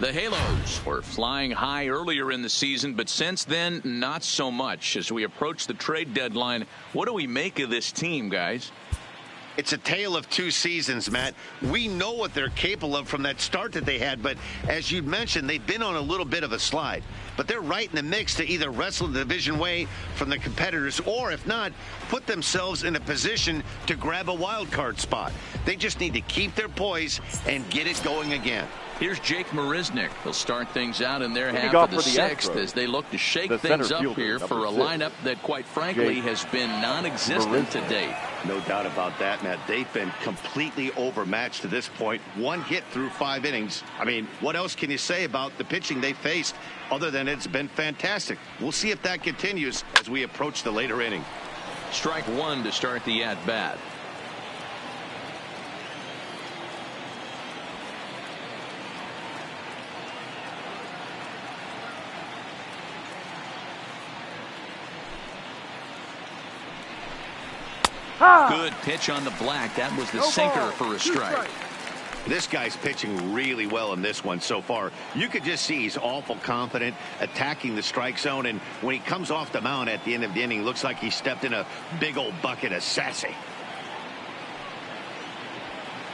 The Halos were flying high earlier in the season, but since then, not so much. As we approach the trade deadline, what do we make of this team, guys? It's a tale of two seasons, Matt. We know what they're capable of from that start that they had, but as you mentioned, they've been on a little bit of a slide. But they're right in the mix to either wrestle the division away from the competitors or, if not, put themselves in a position to grab a wild card spot. They just need to keep their poise and get it going again. Here's Jake Marisnick. He'll start things out in their half of the sixth as they look to shake things up here for a lineup that, quite frankly, has been non-existent to date. No doubt about that, Matt. They've been completely overmatched to this point. One hit through 5 innings. I mean, what else can you say about the pitching they faced other than it's been fantastic? We'll see if that continues as we approach the later inning. Strike one to start the at-bat. Good pitch on the black. That was the sinker for a strike. This guy's pitching really well in this one so far. You could just see he's awful confident attacking the strike zone, and when he comes off the mound at the end of the inning, looks like he stepped in a big old bucket of sassy.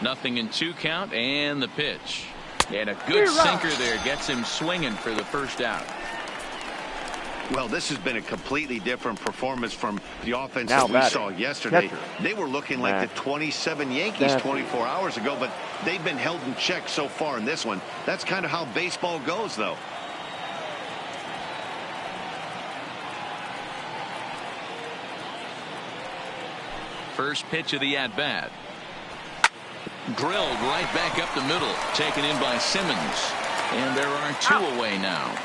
0-2 count, and the pitch. And a good sinker there gets him swinging for the first out. Well, this has been a completely different performance from the offense that we saw yesterday. They were looking like the 27 Yankees 24 hours ago, but they've been held in check so far in this one. That's kind of how baseball goes, though. First pitch of the at-bat. Drilled right back up the middle, taken in by Simmons. And there are 2 away now.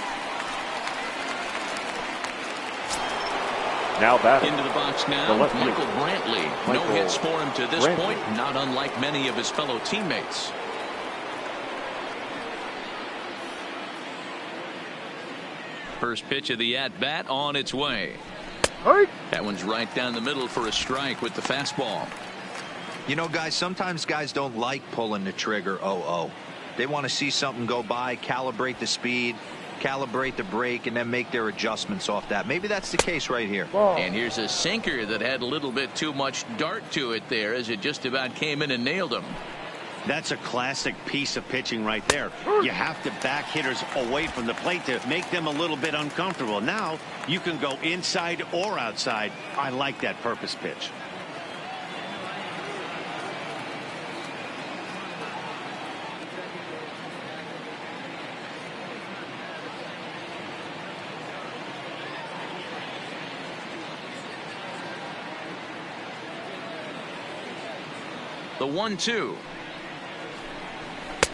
Now back into the box now, Michael Brantley. No hits for him to this point, not unlike many of his fellow teammates. First pitch of the at-bat on its way. That one's right down the middle for a strike with the fastball. You know, guys, sometimes guys don't like pulling the trigger 0-0. They want to see something go by, calibrate the speed, calibrate the brake, and then make their adjustments off that. Maybe that's the case right here. And here's a sinker that had a little bit too much dart to it there as it just about came in and nailed him. That's a classic piece of pitching right there. You have to back hitters away from the plate to make them a little bit uncomfortable. Now you can go inside or outside. I like that purpose pitch. The 1-2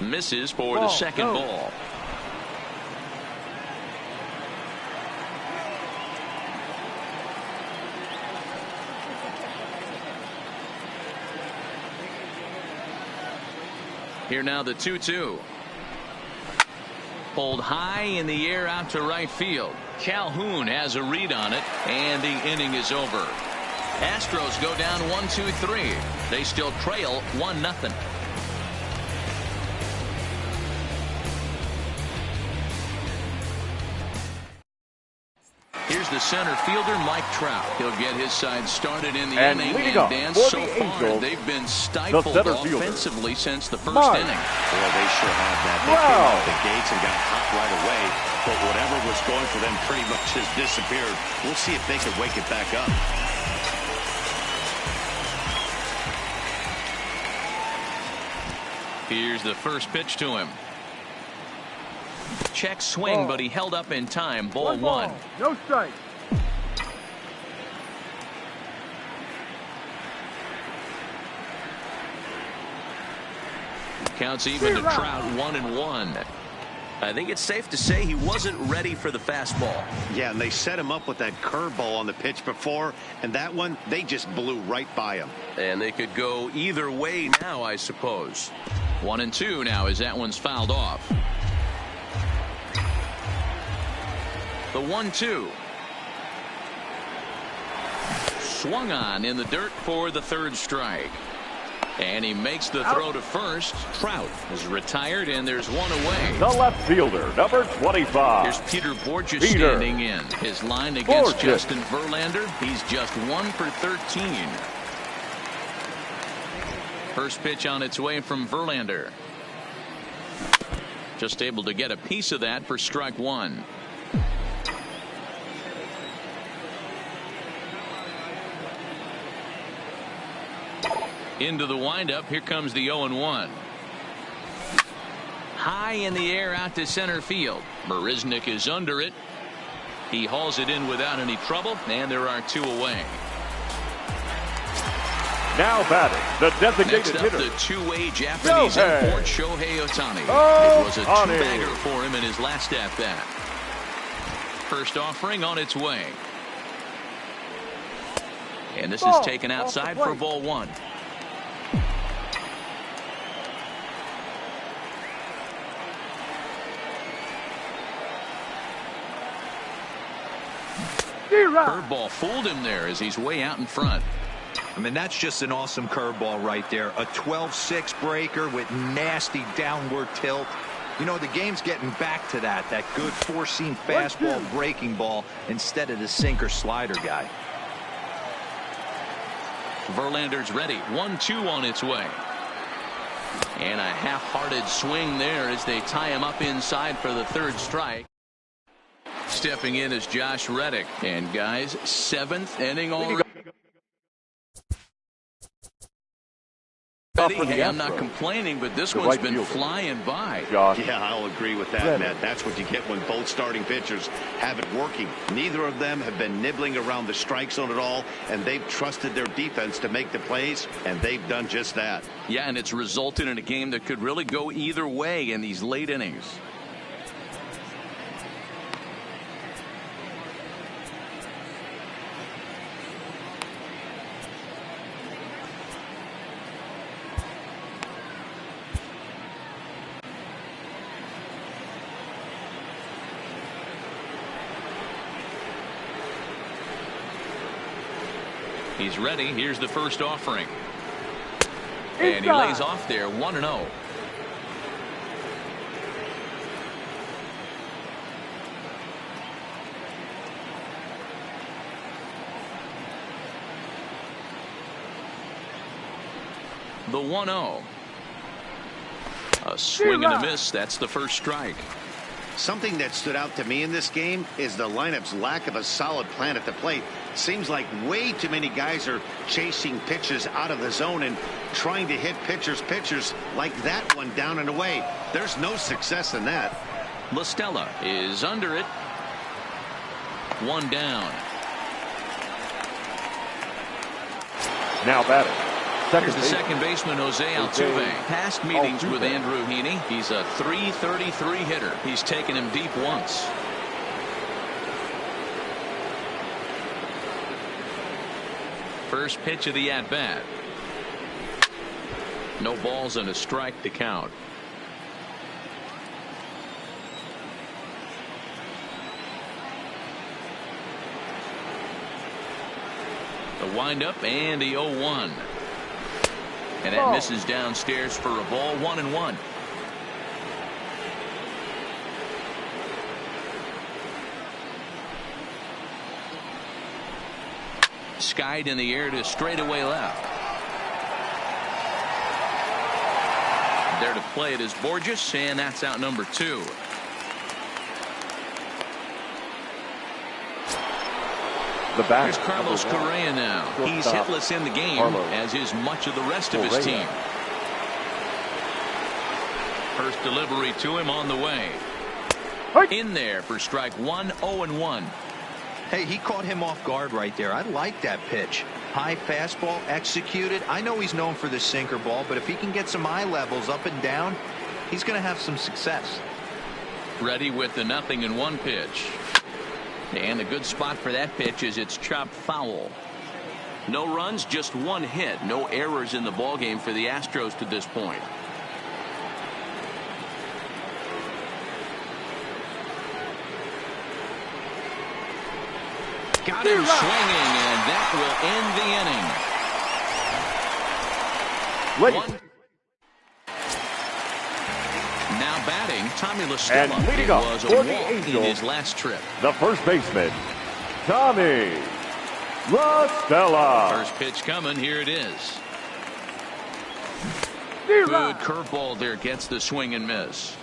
misses for the second ball. Here now the 2-2. Pulled high in the air out to right field. Calhoun has a read on it, and the inning is over. Astros go down 1-2-3. They still trail 1-0. Here's the center fielder, Mike Trout. He'll get his side started in the inning. And Dan, so far they've been stifled offensively since the first inning. Boy, they sure have that. They came out the gates and got hot right away. But whatever was going for them pretty much has disappeared. We'll see if they can wake it back up. Here's the first pitch to him. Check swing, but he held up in time. Ball one. No strike. Counts even to Trout, 1-1. I think it's safe to say he wasn't ready for the fastball. Yeah, and they set him up with that curveball on the pitch before, and that one, they just blew right by him. And they could go either way now, I suppose. 1-2 now as that one's fouled off. The 1-2. Swung on in the dirt for the third strike. And he makes the throw to first. Trout is retired, and there's one away. The left fielder, number 25. Here's Peter Borges standing in. His line against Justin Verlander, he's just 1 for 13. First pitch on its way from Verlander. Just able to get a piece of that for strike one. Into the windup. Here comes the 0-1. High in the air out to center field. Marisnick is under it. He hauls it in without any trouble, and there are 2 away. Now batting, the designated Next up, hitter, the two-way Japanese import Shohei Ohtani. It was a two-bagger for him in his last at-bat. First offering on its way. And this is taken outside for ball 1. Curveball fooled him there as he's way out in front. I mean, that's just an awesome curveball right there. A 12-6 breaker with nasty downward tilt. You know, the game's getting back to that good four-seam fastball breaking ball instead of the sinker slider guy. Verlander's ready. 1-2 on its way. And a half-hearted swing there as they tie him up inside for the 3rd strike. Stepping in is Josh Reddick. And guys, 7th inning already. Hey, I'm not complaining, but this one's been flying by. Yeah, I'll agree with that, Matt. That's what you get when both starting pitchers have it working. Neither of them have been nibbling around the strike zone at all, and they've trusted their defense to make the plays, and they've done just that. Yeah, and it's resulted in a game that could really go either way in these late innings. He's ready. Here's the first offering. And he lays off there 1-0. The 1-0. A swing and a miss. That's the first strike. Something that stood out to me in this game is the lineup's lack of a solid plan at the plate. Seems like way too many guys are chasing pitches out of the zone and trying to hit pitchers like that one down and away. There's no success in that. La Stella is under it. 1 down. now batting. Here's the second baseman, Jose Altuve. Past meetings with Andrew Heaney, he's a .333 hitter. He's taken him deep once. First pitch of the at-bat. No balls and a strike to count. The windup and the 0-1. And that misses downstairs for a ball. 1-1. Skied in the air to straightaway left. There to play it is Borges, and that's out number 2. The back. Here's Carlos Correa now. He's hitless in the game, as is much of the rest of his team. First delivery to him on the way. In there for strike 1, 0-1. Hey, he caught him off guard right there. I like that pitch. High fastball executed. I know he's known for the sinker ball, but if he can get some eye levels up and down, he's going to have some success. Ready with the 0-1 pitch. And a good spot for that pitch is it's chopped foul. No runs, just 1 hit. No errors in the ballgame for the Astros to this point. Got him swinging, and that will end the inning. Ready. Now batting, Tommy LaStella. And leading It up was a for walk the in Angels, his last trip. the first baseman, Tommy LaStella. First pitch coming. Here it is. Good curveball there. Gets the swing and miss.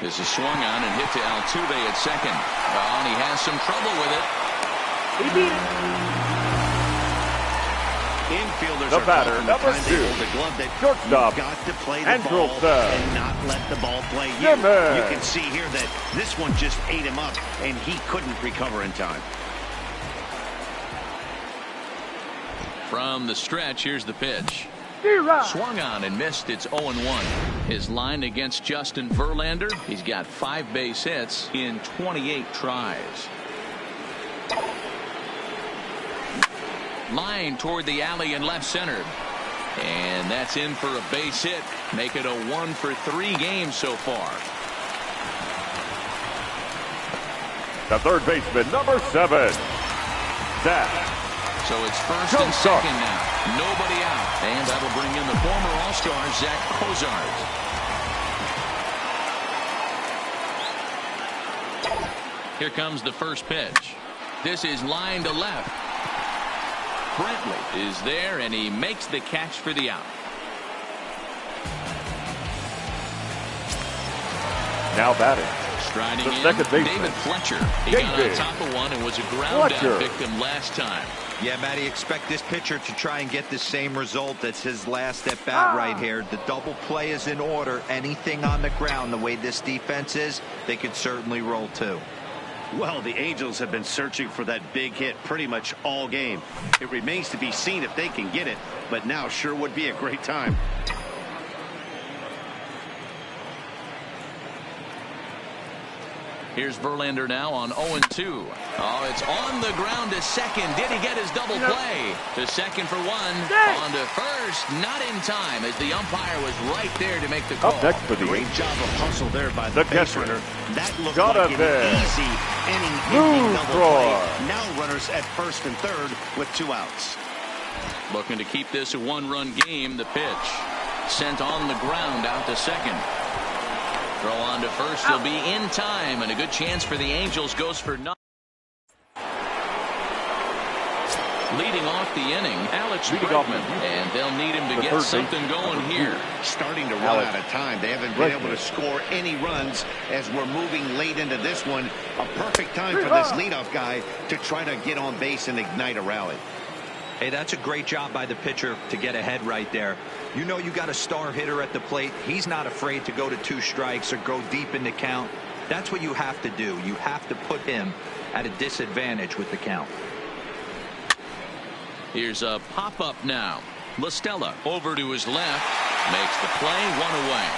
This is swung on and hit to Altuve at second. Oh, and he has some trouble with it. He beat it. Infielders The are batter, caught number from the time they 2, hold the glove that shortstop, you've got to play the ball Andrelton. and not let the ball play you. Jimmy. You can see here that this one just ate him up, and he couldn't recover in time. From the stretch, here's the pitch. Swung on and missed. It's 0-1. His line against Justin Verlander. He's got 5 base hits in 28 tries. Line toward the alley in left center. And that's in for a base hit. Make it a 1-for-3 game so far. The third baseman, number 7, Zach. So it's first and second now. Nobody out. And that'll bring in the former All-Star, Zach Cozart. Here comes the first pitch. This is line to left. Brentley is there, and he makes the catch for the out. Now batting, Striding the in, second baseman, David Fletcher. He got on top of one and was a ground out victim last time. Yeah, Matty, expect this pitcher to try and get the same result. That's his last at bat right here. The double play is in order. Anything on the ground, the way this defense is, they could certainly roll too. Well, the Angels have been searching for that big hit pretty much all game. It remains to be seen if they can get it, but now sure would be a great time. Here's Verlander now on 0-2. Oh, it's on the ground to second. Did he get his double play? To second for one. On to first. Not in time, as the umpire was right there to make the call. Up next for the Great job of hustle there by the base runner. That looked like an easy inning double play. Now runners at first and third with 2 outs. Looking to keep this a 1-run game. The pitch sent on the ground out to second. Throw on to first. He'll be in time, and a good chance for the Angels. Goes for nothing. Leading off the inning, Alex Bregman, and they'll need him to get something going here. Starting to run out of time. They haven't been able to score any runs as we're moving late into this one. A perfect time for this leadoff guy to try to get on base and ignite a rally. Hey, that's a great job by the pitcher to get ahead right there. You know you got a star hitter at the plate. He's not afraid to go to 2 strikes or go deep in the count. That's what you have to do. You have to put him at a disadvantage with the count. Here's a pop-up now. LaStella over to his left. Makes the play, 1 away.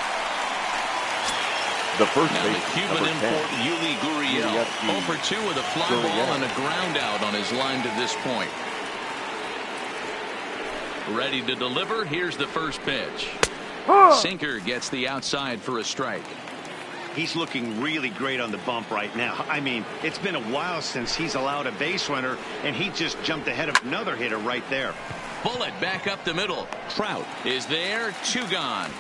The first now the Cuban import Yuli Gurriel. 0-for-2 with a fly ball and a ground out on his line to this point. Ready to deliver. Here's the first pitch. Sinker gets the outside for a strike. He's looking really great on the bump right now. I mean, it's been a while since he's allowed a base runner, and he just jumped ahead of another hitter right there. Bullet back up the middle. Trout is there. 2 gone.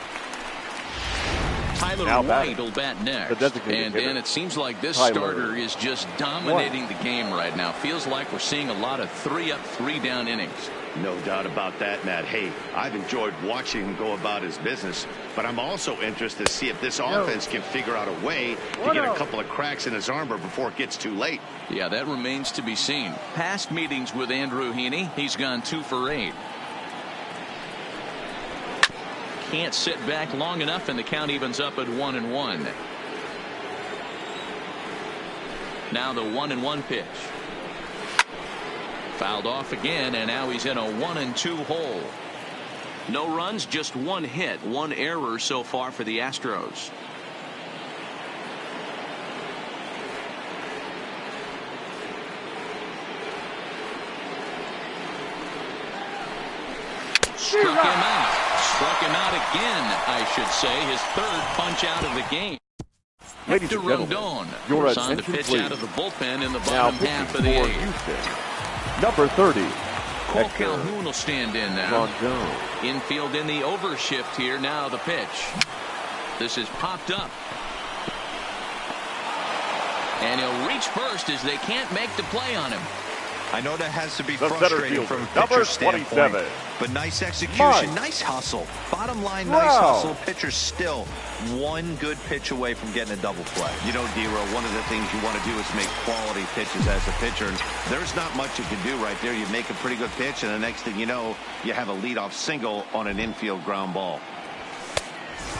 Tyler White will bat next. And it seems like this starter is just dominating the game right now. Feels like we're seeing a lot of 3-up, 3-down innings. No doubt about that, Matt. Hey, I've enjoyed watching him go about his business, but I'm also interested to see if this offense can figure out a way to get a couple of cracks in his armor before it gets too late. Yeah, that remains to be seen. Past meetings with Andrew Heaney, he's gone 2 for 8. Can't sit back long enough, and the count evens up at 1-1. Now the 1-1 pitch. Fouled off again, and now he's in a 1-2 hole. No runs, just 1 hit, 1 error so far for the Astros. Struck him out. Struck him out again, I should say. His 3rd punch out of the game. Ladies Hector and gentlemen, Rondon your assigned to attention, pitch please. out of the bullpen in the Now bottom pitching half for of the eighth. Houston, number 30, Cole Hector Calhoun will stand in now. Rondon. Infield in the overshift here. Now the pitch. This is popped up. And he'll reach first as they can't make the play on him. I know that has to be The center frustrating fielder, from a number pitcher's standpoint, 27. but nice execution, Mike. nice hustle. Bottom line, nice Wow. hustle. Pitcher's still one good pitch away from getting a double play. You know, D-Row, one of the things you want to do is make quality pitches as a pitcher. And there's not much you can do right there. You make a pretty good pitch, and the next thing you know, you have a leadoff single on an infield ground ball.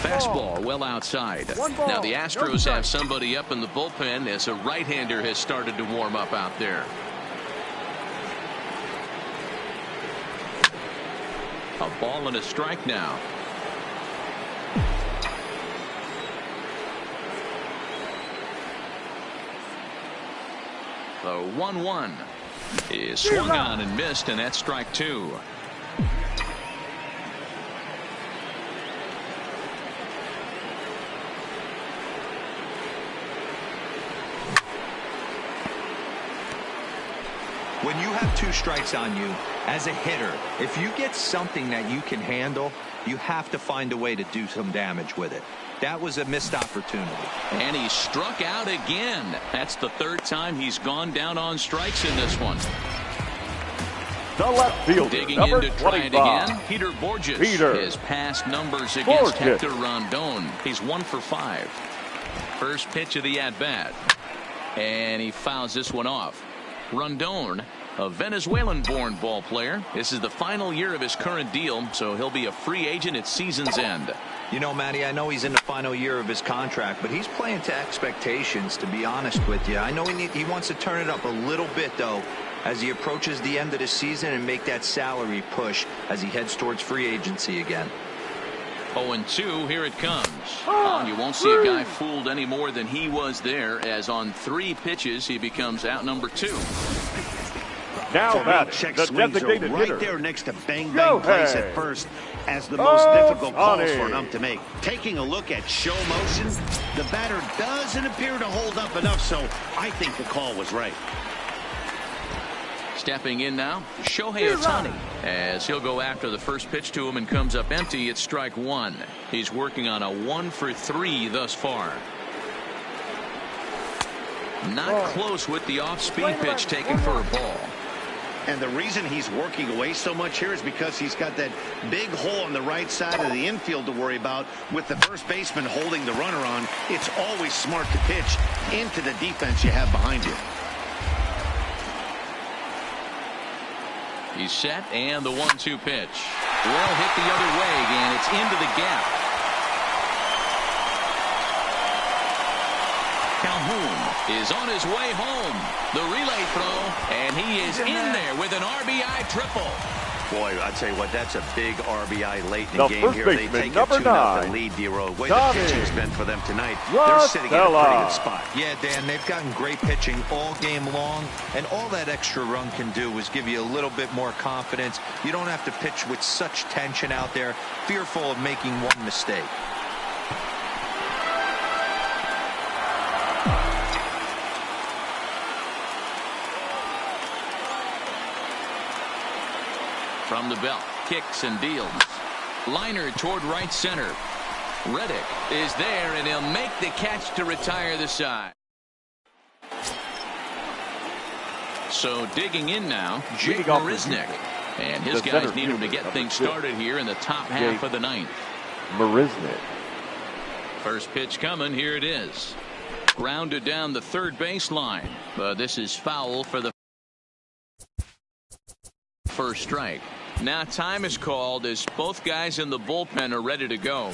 Fastball well outside. Now the Astros have somebody up in the bullpen as a right-hander has started to warm up out there. A ball and a strike now. The 1-1 is swung on and missed, and that's strike two. When you have two strikes on you as a hitter, if you get something that you can handle, you have to find a way to do some damage with it. That was a missed opportunity. And he struck out again. That's the third time he's gone down on strikes in this one. The left fielder, Digging number in to try it 25. again. Peter Borges. Peter. His past numbers against Borges. Hector Rondon. He's 1 for 5. First pitch of the at-bat. And he fouls this one off. Rondon, a Venezuelan-born ball player. This is the final year of his current deal, so he'll be a free agent at season's end. You know, Matty, I know he's in the final year of his contract, but he's playing to expectations, to be honest with you. I know he wants to turn it up a little bit, though, as he approaches the end of the season and make that salary push as he heads towards free agency again. 0-2, here it comes. You won't see a guy fooled any more than he was there, as on 3 pitches he becomes out number 2. Now batting, Check the swings are designated right hitter. there next to bang Go place ahead. at first as the most difficult calls Ohtani. for an ump to make. Taking a look at show motion, the batter doesn't appear to hold up enough, so I think the call was right. Stepping in now, Shohei Ohtani, as he'll go after the first pitch to him and comes up empty. It's strike 1. He's working on a 1 for 3 thus far. Not close with the off-speed pitch taken for a ball. And the reason he's working away so much here is because he's got that big hole on the right side of the infield to worry about. With the first baseman holding the runner on, it's always smart to pitch into the defense you have behind you. He's set, and the 1-2 pitch. Well hit the other way, and it's into the gap. Calhoun is on his way home. The relay throw, and he is in there with an RBI triple. Boy, I tell you what, that's a big RBI late in The the game first here. They baseman, take a number 2-0 9, lead, D-Row. The way Tommy. the pitching's been for them tonight, they're sitting in a pretty Rosella. good spot. Yeah, Dan, they've gotten great pitching all game long, and all that extra run can do is give you a little bit more confidence. You don't have to pitch with such tension out there, fearful of making one mistake. From the belt, kicks and deals. Liner toward right center. Reddick is there, and he'll make the catch to retire the side. So digging in now, Jake Leading off the Marisnick. And his the guys center need him to fielder, get number things 6. started here in the top half of the ninth. Marisnick. First pitch coming, here it is. Grounded down the third baseline, but this is foul for the first strike. Now time is called as both guys in the bullpen are ready to go.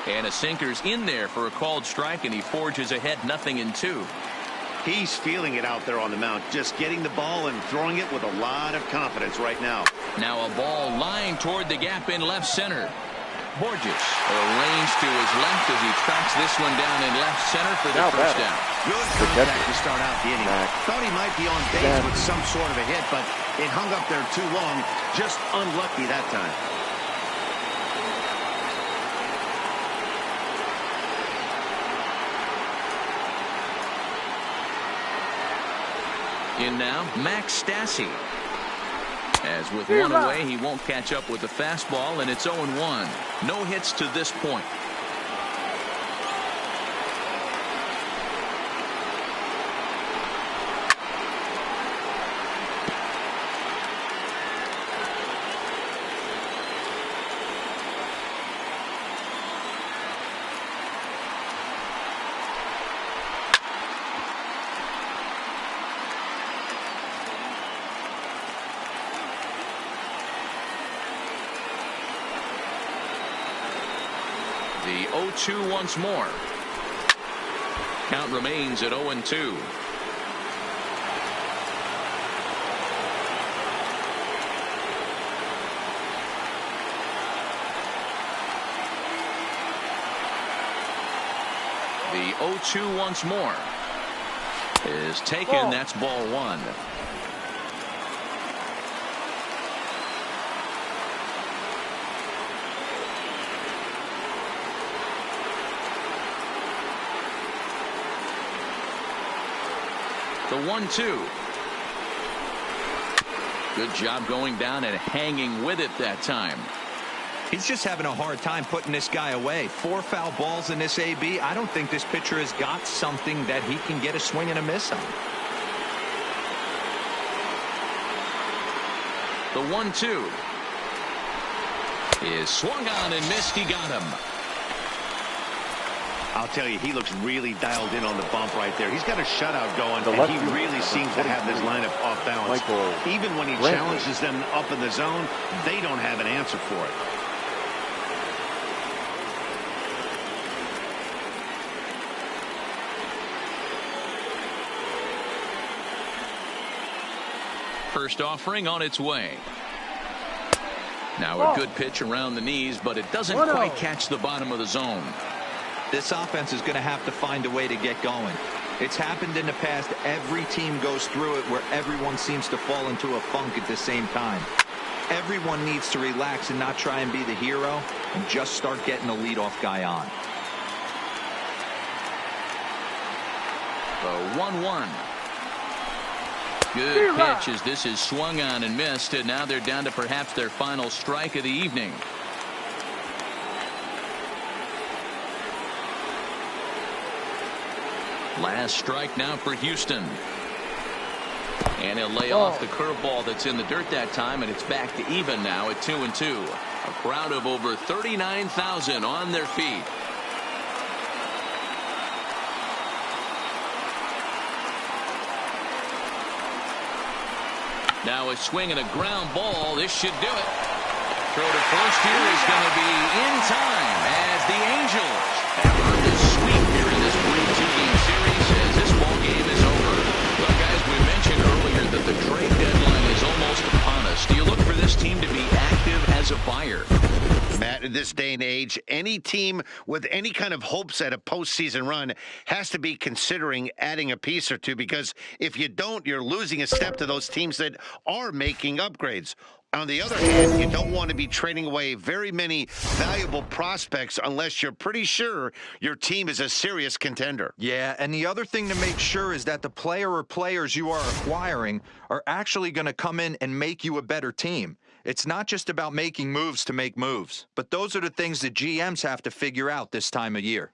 And a sinker's in there for a called strike, and he forges ahead 0-2. He's feeling it out there on the mound, just getting the ball and throwing it with a lot of confidence right now. Now a ball lined toward the gap in left center. Borges arranged to his left as he tracks this one down in left center for the first down. Good contact to start out the inning. Thought he might be on base with some sort of a hit, but it hung up there too long. Just unlucky that time. In now, Max Stassi. As with one away, he won't catch up with the fastball, and it's 0-1. No hits to this point. The 0-2 once more. Count remains at 0-2. The 0-2 once more is taken. That's ball one. The 1-2. Good job going down and hanging with it that time. He's just having a hard time putting this guy away. 4 foul balls in this AB. I don't think this pitcher has got something that he can get a swing and a miss on. The 1-2 is swung on and missed. He got him. I'll tell you, he looks really dialed in on the bump right there. He's got a shutout going, and he really seems to have this lineup off balance. Even when he challenges them up in the zone, they don't have an answer for it. First offering on its way. Now a good pitch around the knees, but it doesn't quite catch the bottom of the zone. This offense is going to have to find a way to get going. It's happened in the past. Every team goes through it where everyone seems to fall into a funk at the same time. Everyone needs to relax and not try and be the hero and just start getting the leadoff guy on. The 1-1. Good pitch as this is swung on and missed, and now they're down to perhaps their final strike of the evening. Last strike now for Houston. And he'll lay off the curveball that's in the dirt that time, and it's back to even now at 2-2. A crowd of over 39,000 on their feet. Now a swing and a ground ball. This should do it. Throw to first here is going to be in time as the Angels have earned a sweep here in this 3-2-game series as this ball game is over. Well, guys, we mentioned earlier that the trade deadline is almost upon us. Do you look for this team to be active as a buyer? Matt, in this day and age, any team with any kind of hopes at a postseason run has to be considering adding a piece or two, because if you don't, you're losing a step to those teams that are making upgrades. On the other hand, you don't want to be trading away very many valuable prospects unless you're pretty sure your team is a serious contender. Yeah, and the other thing to make sure is that the player or players you are acquiring are actually going to come in and make you a better team. It's not just about making moves to make moves, but those are the things that GMs have to figure out this time of year.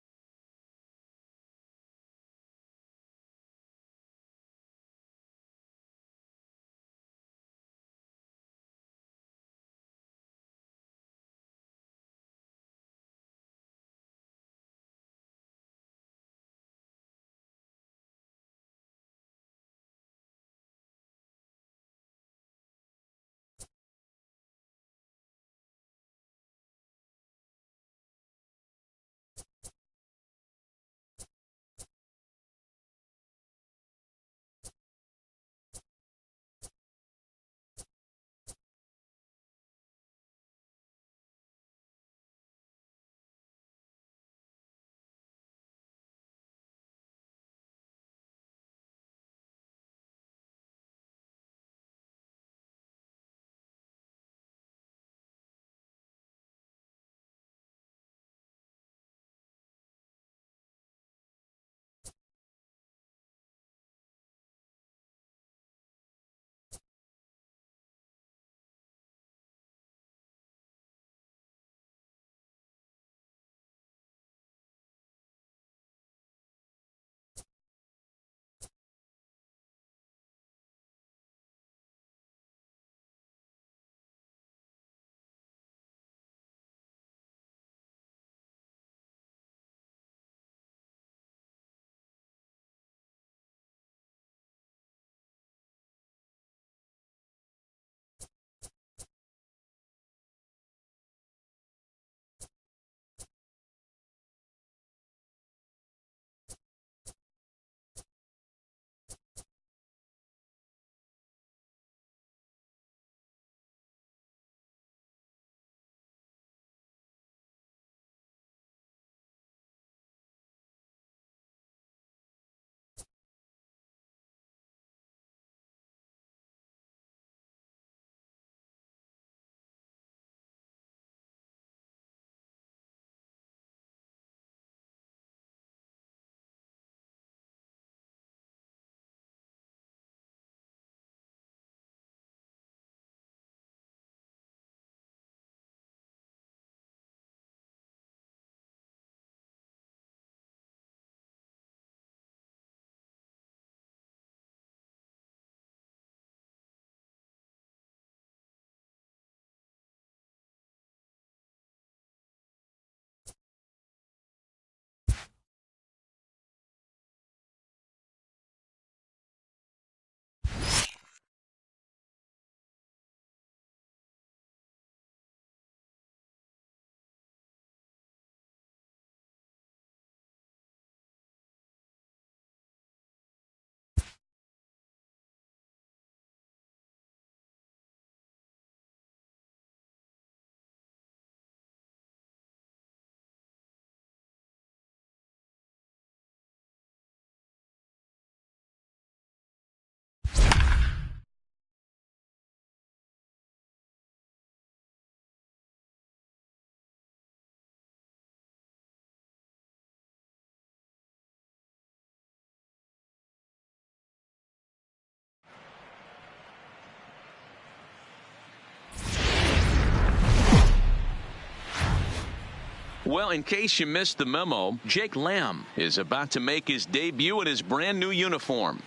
Well, in case you missed the memo, Jake Lamb is about to make his debut in his brand new uniform.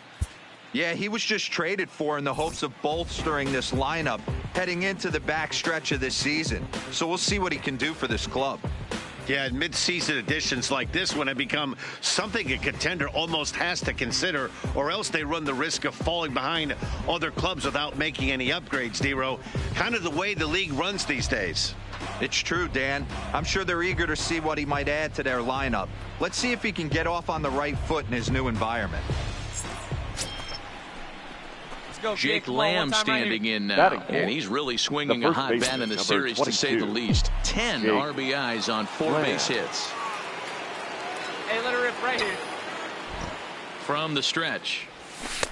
Yeah, he was just traded for in the hopes of bolstering this lineup heading into the back stretch of this season. So we'll see what he can do for this club. Yeah, mid-season additions like this one have become something a contender almost has to consider, or else they run the risk of falling behind other clubs without making any upgrades, D-Row. Kind of the way the league runs these days. It's true, Dan. I'm sure they're eager to see what he might add to their lineup. Let's see if he can get off on the right foot in his new environment. Jake Lamb standing in now, and he's really swinging a hot bat in the series, to say the least. 10 RBIs on 4 base hits. Hey, let her rip right here. From the stretch.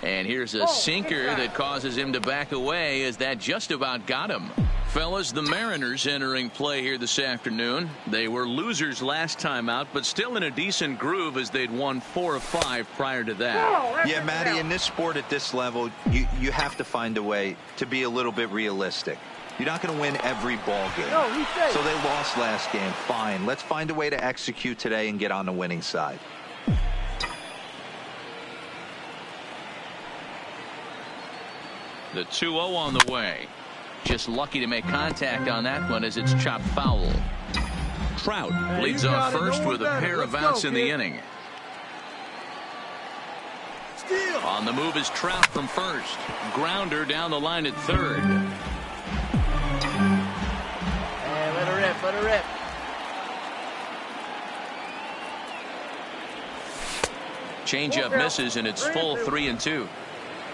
And here's a sinker that causes him to back away, as that just about got him. Fellas, the Mariners entering play here this afternoon. They were losers last time out, but still in a decent groove, as they'd won 4 of 5 prior to that. Yeah, Matty, in this sport at this level, you have to find a way to be a little bit realistic. You're not going to win every ball game. So they lost last game. Fine. Let's find a way to execute today and get on the winning side. The 2-0 on the way. Just lucky to make contact on that one, as it's chopped foul. Trout leads off first with a pair of outs in the inning. On the move is Trout from first. Grounder down the line at third. Hey, let her rip, let her rip. Changeup misses, and it's full 3-2.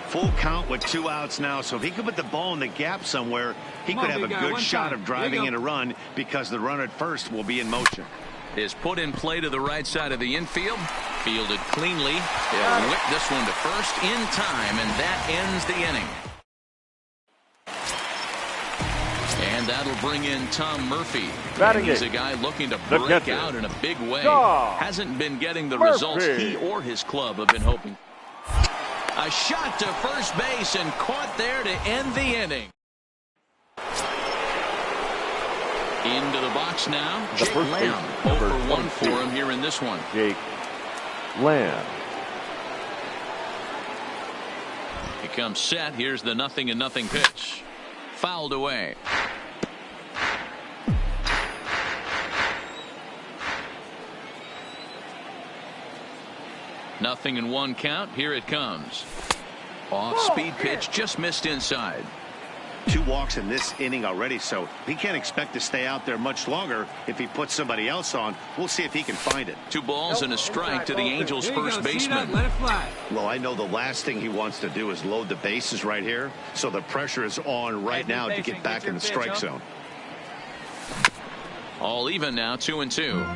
Full count with 2 outs now, so if he could put the ball in the gap somewhere, he could have a good shot of driving in a run, because the runner at first will be in motion. Is put in play to the right side of the infield. Fielded cleanly. He'll whip this one to first in time, and that ends the inning. And that'll bring in Tom Murphy. And he's a guy looking to break out in a big way. Hasn't been getting the results he or his club have been hoping. A shot to first base, and caught there to end the inning. Into the box now, Jake Lamb. 0 for 1 for him here in this one. Jake Lamb. He comes set. Here's the 0-0 pitch. Fouled away. Nothing in 1 count. Here it comes. Off speed pitch, just missed inside. 2 walks in this inning already, so he can't expect to stay out there much longer if he puts somebody else on. We'll see if he can find it. 2 balls and a strike to the Angels' first baseman. Let it fly. Well, I know the last thing he wants to do is load the bases right here, so the pressure is on right now to get back in the strike zone. All even now, 2-2.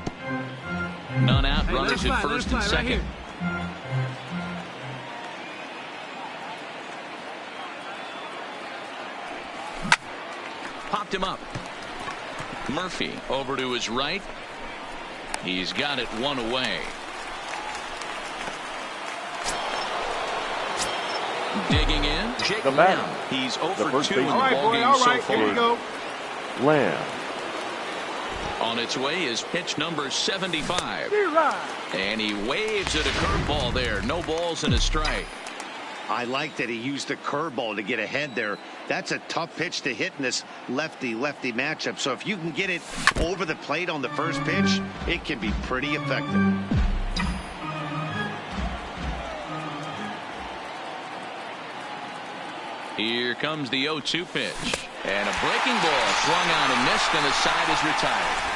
None out, runners at first and second. Popped him up. Murphy over to his right. He's got it 1 away. Digging in, Jake Lamb. He's 0 for 2 in the ballgame so far. Here we go. Lamb. On its way is pitch number 75. And he waves at a curveball there. No balls and a strike. I like that he used the curveball to get ahead there. That's a tough pitch to hit in this lefty-lefty matchup. So if you can get it over the plate on the first pitch, it can be pretty effective. Here comes the 0-2 pitch. And a breaking ball swung on and missed, and the side is retired.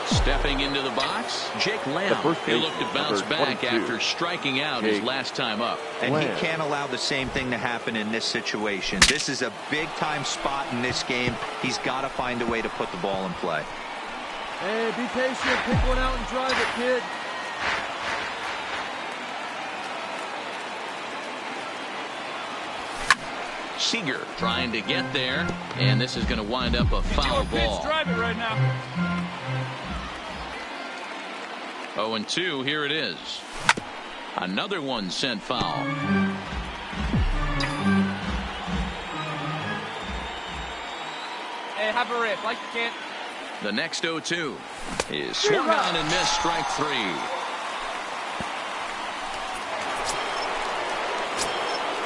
Stepping into the box, Jake Lamb. He'll look to bounce back after striking out his last time up. And he can't allow the same thing to happen in this situation. This is a big-time spot in this game. He's got to find a way to put the ball in play. Hey, be patient. Pick one out and drive it, kid. Seager trying to get there, and this is going to wind up a foul ball. Drive it right now. 0-2, here it is. Another one sent foul. Hey, Okay, have a rip. Like you can't. The next 0-2 is swung on and missed, strike 3.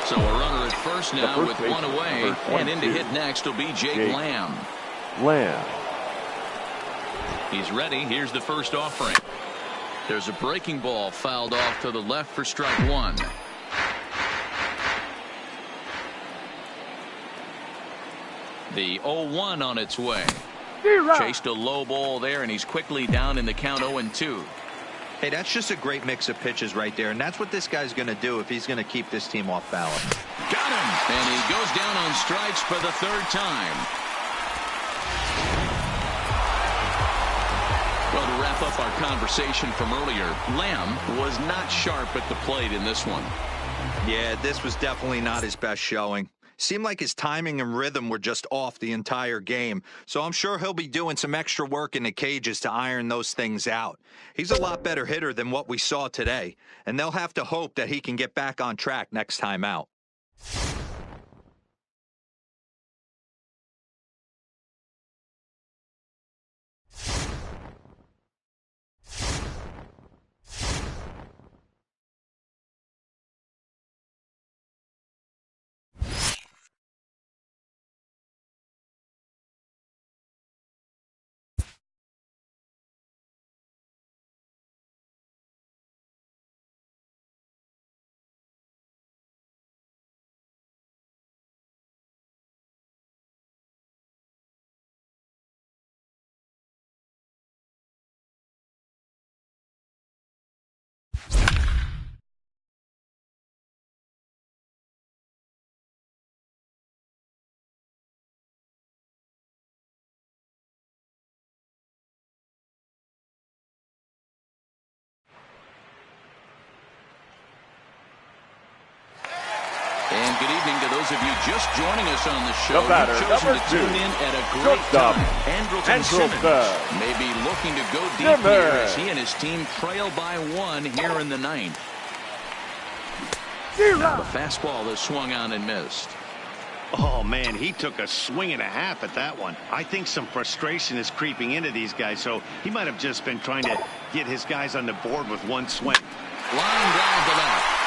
So a runner at first now with one away, and in to hit next will be Jake Lamb. He's ready. Here's the first offering. There's a breaking ball fouled off to the left for strike 1. The 0-1 on its way. Chased a low ball there, and he's quickly down in the count 0-2. Hey, that's just a great mix of pitches right there, and that's what this guy's going to do if he's going to keep this team off balance. Got him! And he goes down on strikes for the 3rd time. Well, to wrap up our conversation from earlier, Lamb was not sharp at the plate in this one. Yeah, this was definitely not his best showing. Seemed like his timing and rhythm were just off the entire game, so I'm sure he'll be doing some extra work in the cages to iron those things out. He's a lot better hitter than what we saw today, and they'll have to hope that he can get back on track next time out. And good evening to those of you just joining us on the show. The batter, You've chosen to tune in at a great time. Andrelton Simmons may be looking to go deep here as he and his team trail by 1 here in the 9th. Now the fastball is swung on and missed. Oh, man, he took a swing and a half at that one. I think some frustration is creeping into these guys, so he might have just been trying to get his guys on the board with one swing. Line drive to left.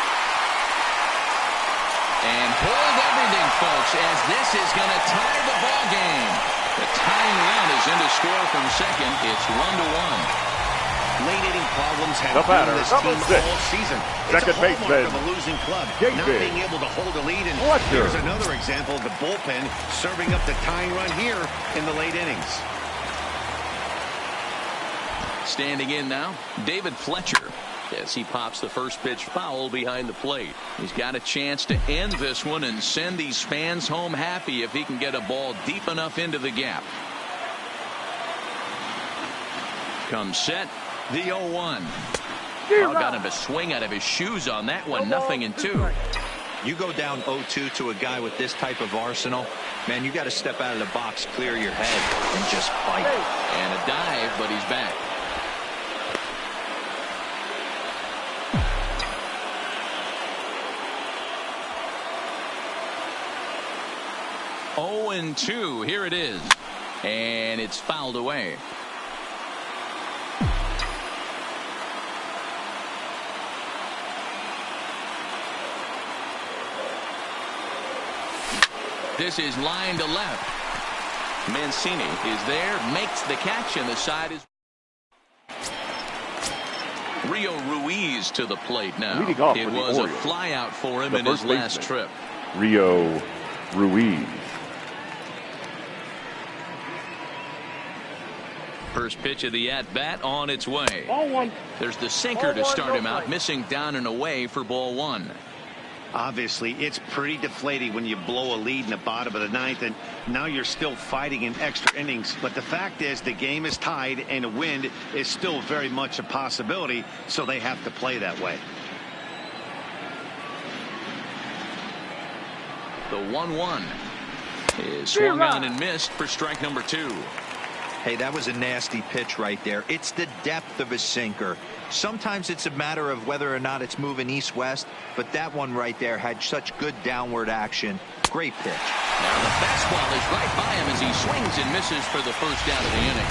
And hold everything, folks, as this is going to tie the ball game. The tying run is in to score from second. It's 1-1. Late inning problems have been this team all season. Second it's a hallmark baseman, of a losing club, not being able to hold a lead. And here's another example of the bullpen serving up the tying run here in the late innings. Standing in now, David Fletcher, as he pops the first pitch foul behind the plate. He's got a chance to end this one and send these fans home happy if he can get a ball deep enough into the gap. Comes set, the 0-1. Oh, got him to swing out of his shoes on that one. 0-2. You go down 0-2 to a guy with this type of arsenal, man, you got to step out of the box, clear your head, and just fight. And a dive, but he's back. Oh, and 2. Here it is. And it's fouled away. This is line to left. Mancini is there, makes the catch, and the side is Rio Ruiz to the plate now. It was a flyout for him in his last trip. Rio Ruiz. First pitch of the at-bat on its way. There's the sinker to start him out, missing down and away for ball 1. Obviously, it's pretty deflating when you blow a lead in the bottom of the 9th, and now you're still fighting in extra innings. But the fact is, the game is tied, and a win is still very much a possibility, so they have to play that way. The 1-1 is swung on and missed for strike number 2. Hey, that was a nasty pitch right there. It's the depth of a sinker. Sometimes it's a matter of whether or not it's moving east-west, but that one right there had such good downward action. Great pitch. Now the fastball is right by him as he swings and misses for the first out of the inning.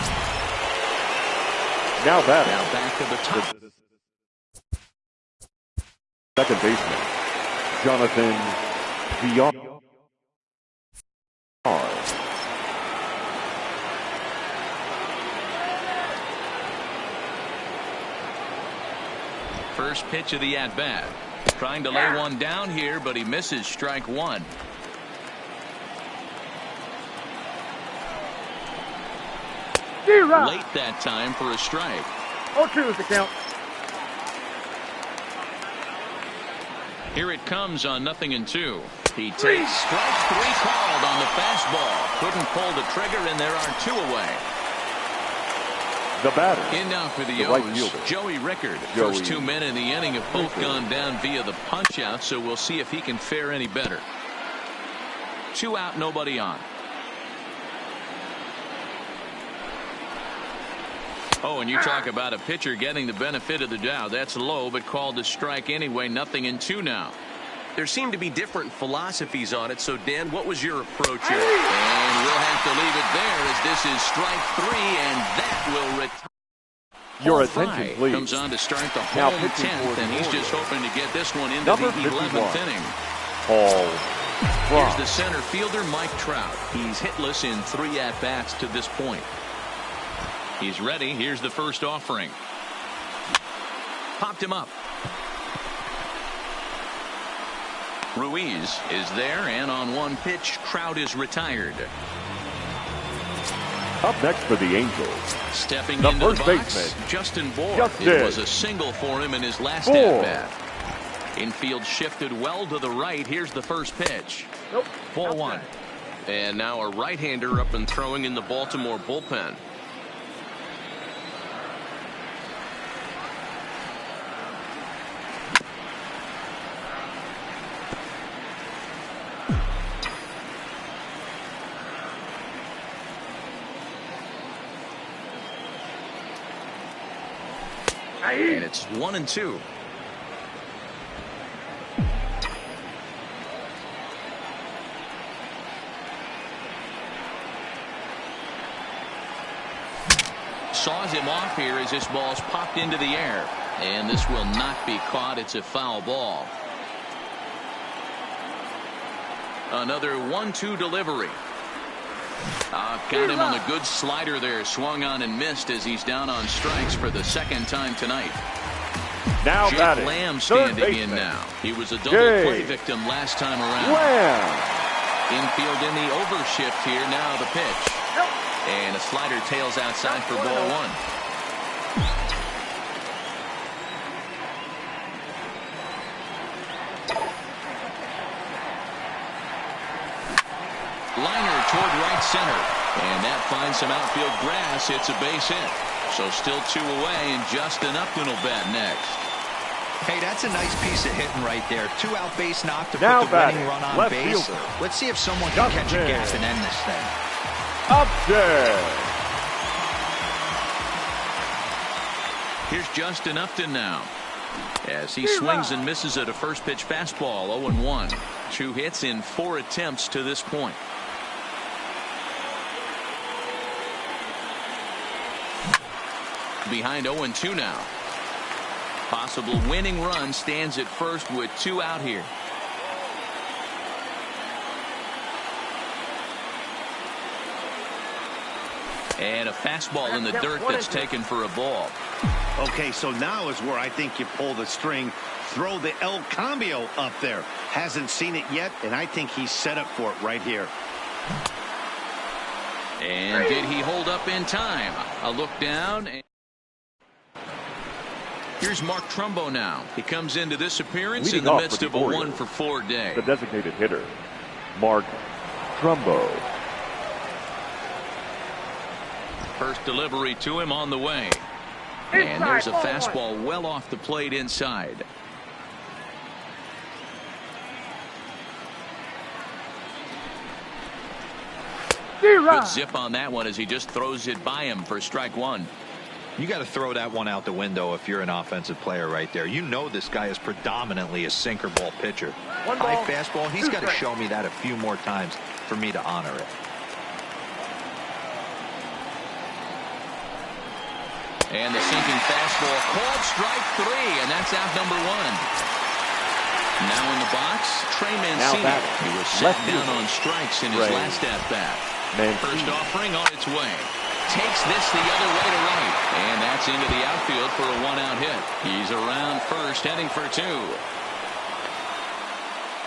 Now that. Now back to the top. Second baseman, Jonathan Villar. First pitch of the at-bat. Trying to lay one down here, but he misses strike one. Late that time for a strike. 0-2 is the count. Here it comes on 0-2. He takes strike three called on the fastball. Couldn't pull the trigger, and there are two away. The batter. In now for the right O's, fielder. Joey Rickard. Joey First 2 men in the inning have both gone down via the punch out, so we'll see if he can fare any better. 2 out, nobody on. Oh, and you talk about a pitcher getting the benefit of the doubt. That's low, but called a strike anyway. 0-2 now. There seem to be different philosophies on it. So, Dan, what was your approach here? And we'll have to leave it there as this is strike 3, and that will retire. Your attention, please. Comes on to start the Now home pitching 10th, for and he's the just hoping to get this one into Number the 51. 11th inning. Paul Here's Fry. the center fielder, Mike Trout. He's hitless in 3 at-bats to this point. He's ready. Here's the first offering. Popped him up. Ruiz is there, and on one pitch, Trout is retired. Up next for the Angels, Stepping the into first the box, baseman, Justin Bohr. Justin. It was a single for him in his last Bohr. at-bat. Infield shifted well to the right. Here's the first pitch. Nope. Ball 1. And now a right-hander up and throwing in the Baltimore bullpen. And it's 1-2. Saws him off here as this ball's popped into the air. And this will not be caught. It's a foul ball. Another 1-2 delivery. Got him on a good slider there. Swung on and missed as he's down on strikes for the second time tonight. Now Jake batting, Lamb third standing in baseman, now. He was a double Jake play victim last time around. Lamb. Infield in the overshift here. Now the pitch. And a slider tails outside for ball 1. Liner toward right center. And that finds some outfield grass. It's a base hit. So still 2 away, and Justin Upton will bat next. Hey, that's a nice piece of hitting right there. 2 out base knock to Now put the winning batting, run on left base. fielder. Let's see if someone can catch a Upton. gap and end this thing. Upton. Here's Justin Upton now. As he swings and misses at a first pitch fastball. 0-1. 2 hits in 4 attempts to this point. Behind 0-2 now. Possible winning run stands at first with 2 out here. And a fastball in the dirt that's taken for a ball. Okay, so now is where I think you pull the string. Throw the El Cambio up there. Hasn't seen it yet, and I think he's set up for it right here. And did he hold up in time? A look down. And here's Mark Trumbo now. He comes into this appearance Leading in the off midst for of the a Orioles, 1-for-4 day. The designated hitter, Mark Trumbo. First delivery to him on the way. And there's a fastball well off the plate inside. Good zip on that one as he just throws it by him for strike 1. You got to throw that one out the window if you're an offensive player right there. You know this guy is predominantly a sinker ball pitcher. One High ball, fastball. He's 2 got to strikes. show me that a few more times for me to honor it. And the sinking fastball called strike 3, and that's out number 1. Now in the box, Trey Mancini. He was set down on strikes in his last at-bat. First offering on its way. Takes this the other way to right. And that's into the outfield for a 1-out hit. He's around first, heading for 2.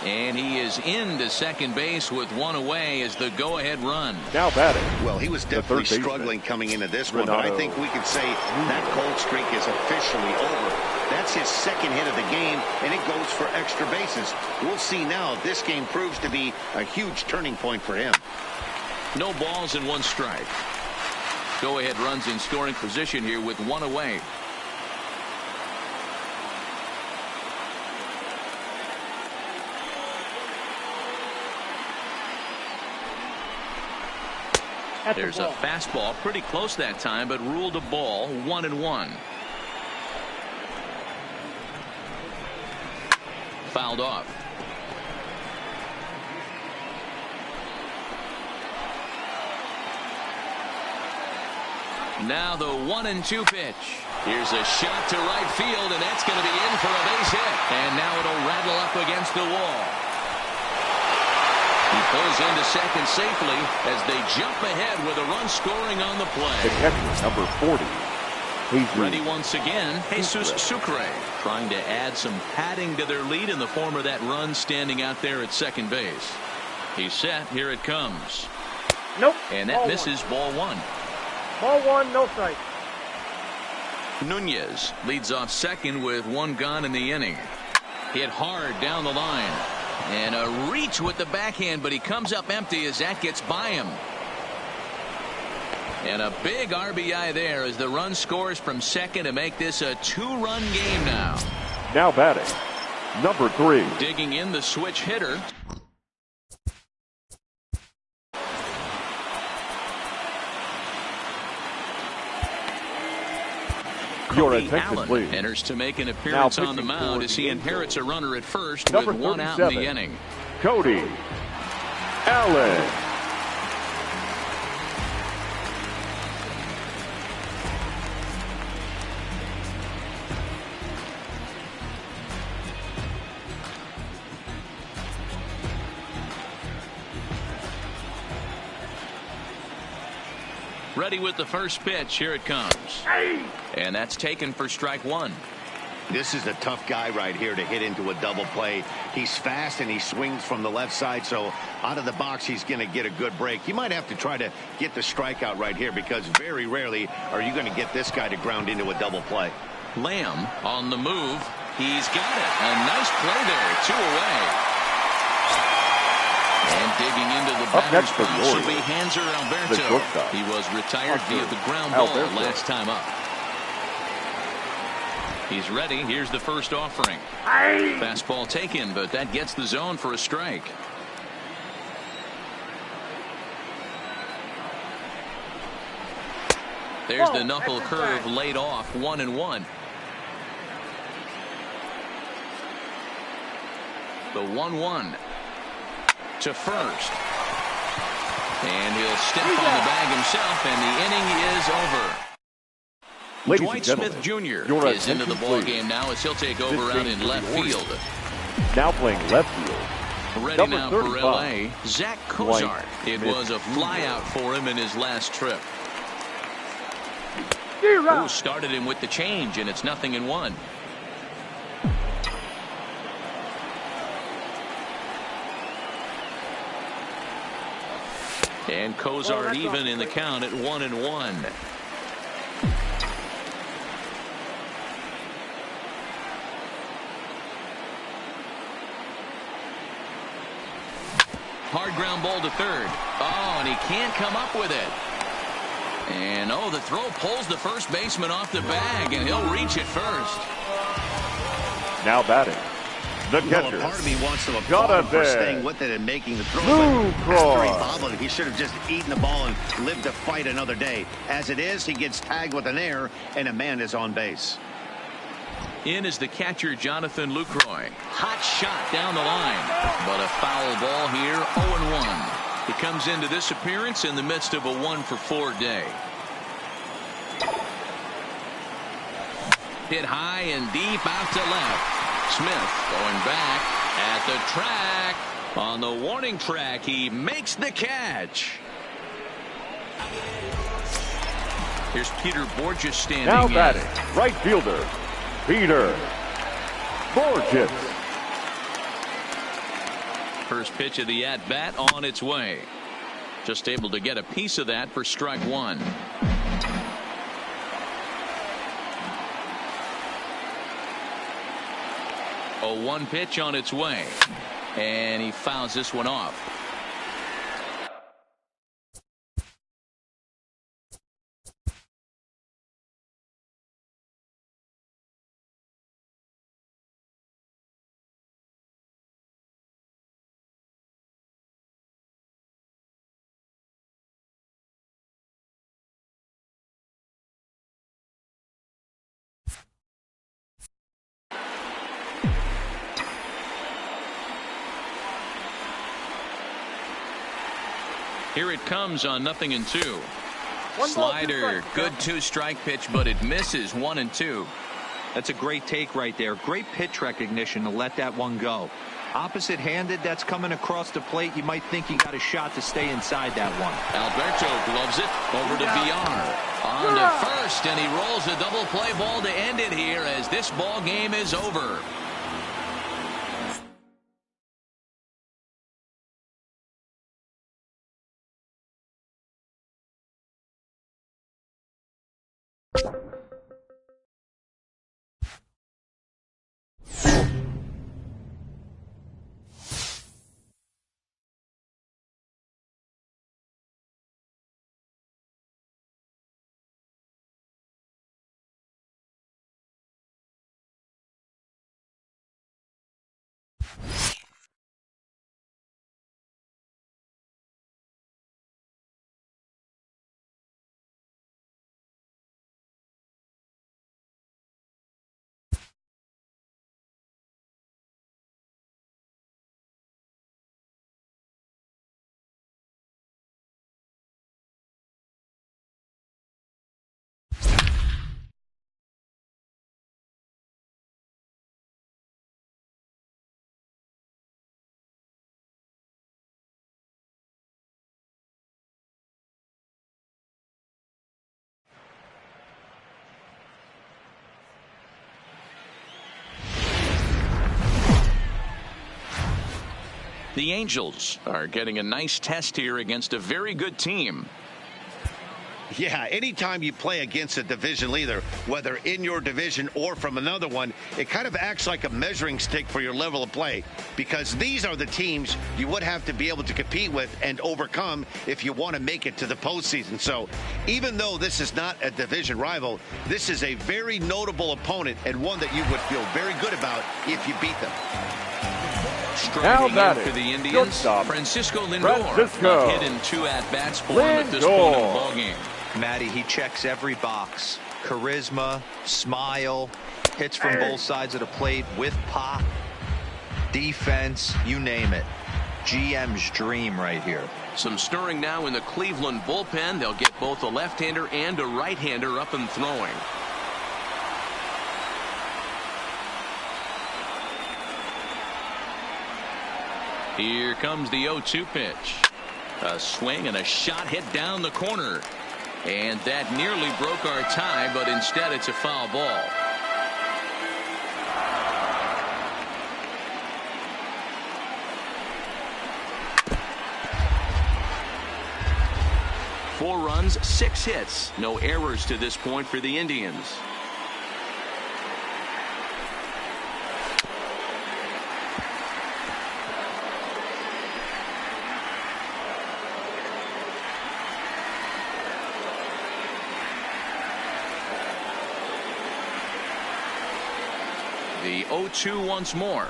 And he is into second base with 1 away as the go-ahead run. Now batting. Well, he was definitely struggling coming into this one, but I think we could say that cold streak is officially over. That's his second hit of the game, and it goes for extra bases. We'll see now if this game proves to be a huge turning point for him. No balls and 1 strike. Go-ahead runs in scoring position here with 1 away. There's a fastball pretty close that time, but ruled a ball. 1-1. Fouled off. Now the 1-2 pitch. Here's a shot to right field, and that's going to be in for a base hit. And now it'll rattle up against the wall. He pulls into second safely as they jump ahead with a run scoring on the play. The catcher, number 40. Ready once again, Jesus Sucre, trying to add some padding to their lead in the form of that run standing out there at second base. He's set. Here it comes. Nope. And that misses ball 1. Ball 1, no strike. Nunez leads off second with 1 gone in the inning. Hit hard down the line. And a reach with the backhand, but he comes up empty as that gets by him. And a big RBI there as the run scores from second to make this a 2-run game now. Now batting, number 3. Digging in the switch hitter. Your Cody attention, Allen please. enters to make an appearance on the mound as he inherits a runner at first with 1 out in the inning. Cody Allen. Ready with the first pitch. Here it comes. And that's taken for strike 1. This is a tough guy right here to hit into a double play. He's fast and he swings from the left side, so out of the box he's going to get a good break. You might have to try to get the strikeout right here because very rarely are you going to get this guy to ground into a double play. Lamb on the move. He's got it. A nice play there. 2 away. And digging into the batter's box will be Hanser Alberto. He was retired via the ground ball last time up. He's ready. Here's the first offering. Fastball taken, but that gets the zone for a strike. There's the knuckle curve laid off. 1-1. The 1-1 to first. And he'll step on the bag himself, and the inning is over. Ladies Dwight Smith Jr. is into the ball game now as he'll take over out in left field. Now playing left field. Ready now for LA, Zach Cozart. It was a flyout for him in his last trip. Who started him with the change, and it's 0-1. And Cozart even in the count at 1-1. Hard ground ball to third. Oh, and he can't come up with it. And the throw pulls the first baseman off the bag, and he'll reach it first. Now batting, the catcher. Well, a part of me wants to applaud him for staying with it and making the throw. But after he bobbled, he should have just eaten the ball and lived to fight another day. As it is, he gets tagged with an error, and a man is on base. In is the catcher, Jonathan Lucroy. Hot shot down the line, but a foul ball here. 0-1. He comes into this appearance in the midst of a 1-for-4 day. Hit high and deep out to left. Smith going back at the track. On the warning track, he makes the catch. Here's Peter Borges standing Now in. batting, right fielder, Peter Borges. First pitch of the at-bat on its way. Just able to get a piece of that for strike one. 0-1 pitch on its way. And he fouls this one off. Here it comes on 0-2. Slider, good 2-strike pitch, but it misses 1-2. That's a great take right there. Great pitch recognition to let that one go. Opposite handed, that's coming across the plate. You might think he got a shot to stay inside that one. Alberto gloves it over to Villar. On to first, and he rolls a double play ball to end it here as this ball game is over. The Angels are getting a nice test here against a very good team. Yeah, anytime you play against a division leader, whether in your division or from another one, it kind of acts like a measuring stick for your level of play, because these are the teams you would have to be able to compete with and overcome if you want to make it to the postseason. So even though this is not a division rival, this is a very notable opponent and one that you would feel very good about if you beat them. Striking in for the Indians, Francisco Lindor. A hit in 2 at-bats for him at this point in the ballgame. Matty, he checks every box. Charisma, smile, hits from both sides of the plate with pop, defense, you name it. GM's dream right here. Some stirring now in the Cleveland bullpen. They'll get both a left-hander and a right-hander up and throwing. Here comes the 0-2 pitch. A swing and a shot hit down the corner. And that nearly broke our tie, but instead it's a foul ball. Four runs, 6 hits. No errors to this point for the Indians. The 0-2 once more.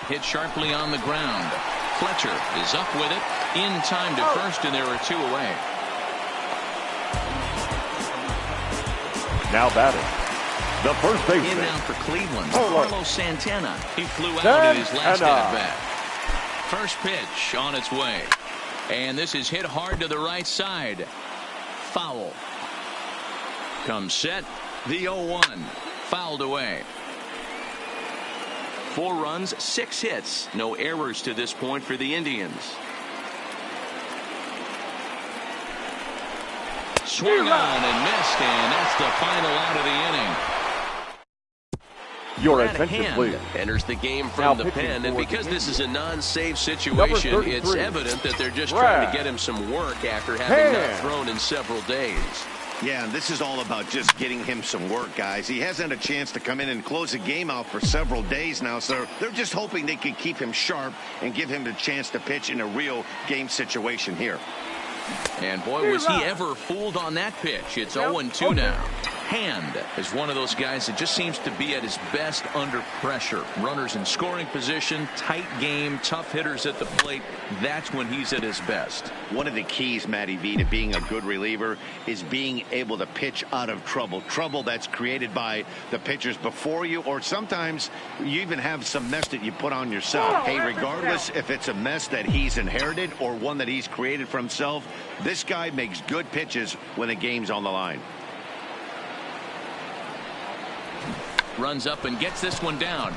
Hit sharply on the ground. Fletcher is up with it. In time to first, and there are 2 away. Now batting, the first In baseman. now for Cleveland, Carlos. Carlos Santana. He flew out in his last Santana. at-bat. First pitch on its way. And this is hit hard to the right side. Foul. Comes set. The 0-1. Fouled away. 4 runs, 6 hits. No errors to this point for the Indians. Swung on and missed, and that's the final out of the inning. Your Brad attention, Hand please. enters the game Now from the pitching pen, and for because the this is a non-save Number situation, 33, it's evident that they're just Brad trying to get him some work after having not Hand. thrown in several days. Yeah, and this is all about just getting him some work, guys. He hasn't had a chance to come in and close the game out for several days now, so they're just hoping they can keep him sharp and give him the chance to pitch in a real game situation here. And boy, was he ever fooled on that pitch. It's 0-2 now. Hand is one of those guys that just seems to be at his best under pressure. Runners in scoring position, tight game, tough hitters at the plate. That's when he's at his best. One of the keys, Matty V, to being a good reliever is being able to pitch out of trouble. Trouble that's created by the pitchers before you, or sometimes you even have some mess that you put on yourself. Hey, regardless if it's a mess that he's inherited or one that he's created for himself, this guy makes good pitches when the game's on the line. Runs up and gets this one down.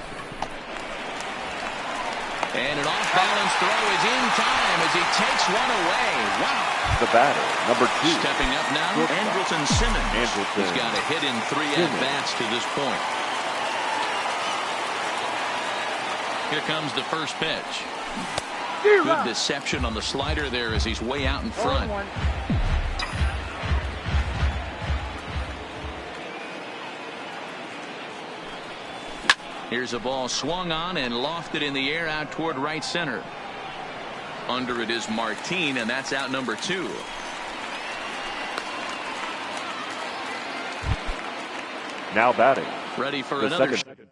And an off-balance throw is in time as he takes one away. Wow. The batter, number 2. Stepping up now, Andrelton Simmons. Andrelton He's got a hit in 3 at-bats to this point. Here comes the first pitch. Good deception on the slider there as he's way out in front. Here's a ball swung on and lofted in the air out toward right center. Under it is Martin, and that's out number 2. Now batting. Ready for The another. second.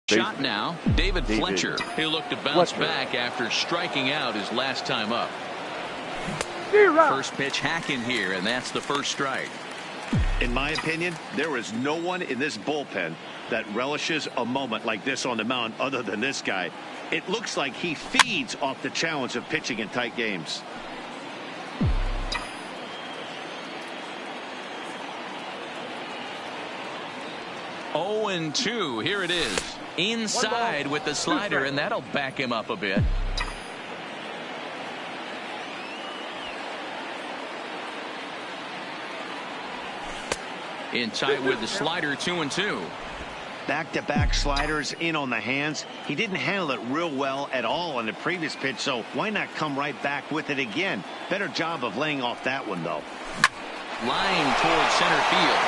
Shot now, David Fletcher. He looked to bounce back after striking out his last time up. First pitch hack in here, and that's the first strike. In my opinion, there is no one in this bullpen that relishes a moment like this on the mound other than this guy. It looks like he feeds off the challenge of pitching in tight games. Oh, and 2. Here it is. Inside with the slider, and that'll back him up a bit. In tight with the slider, 2-2. Back-to-back sliders in on the hands. He didn't handle it real well at all on the previous pitch, so why not come right back with it again? Better job of laying off that one, though. Line towards center field.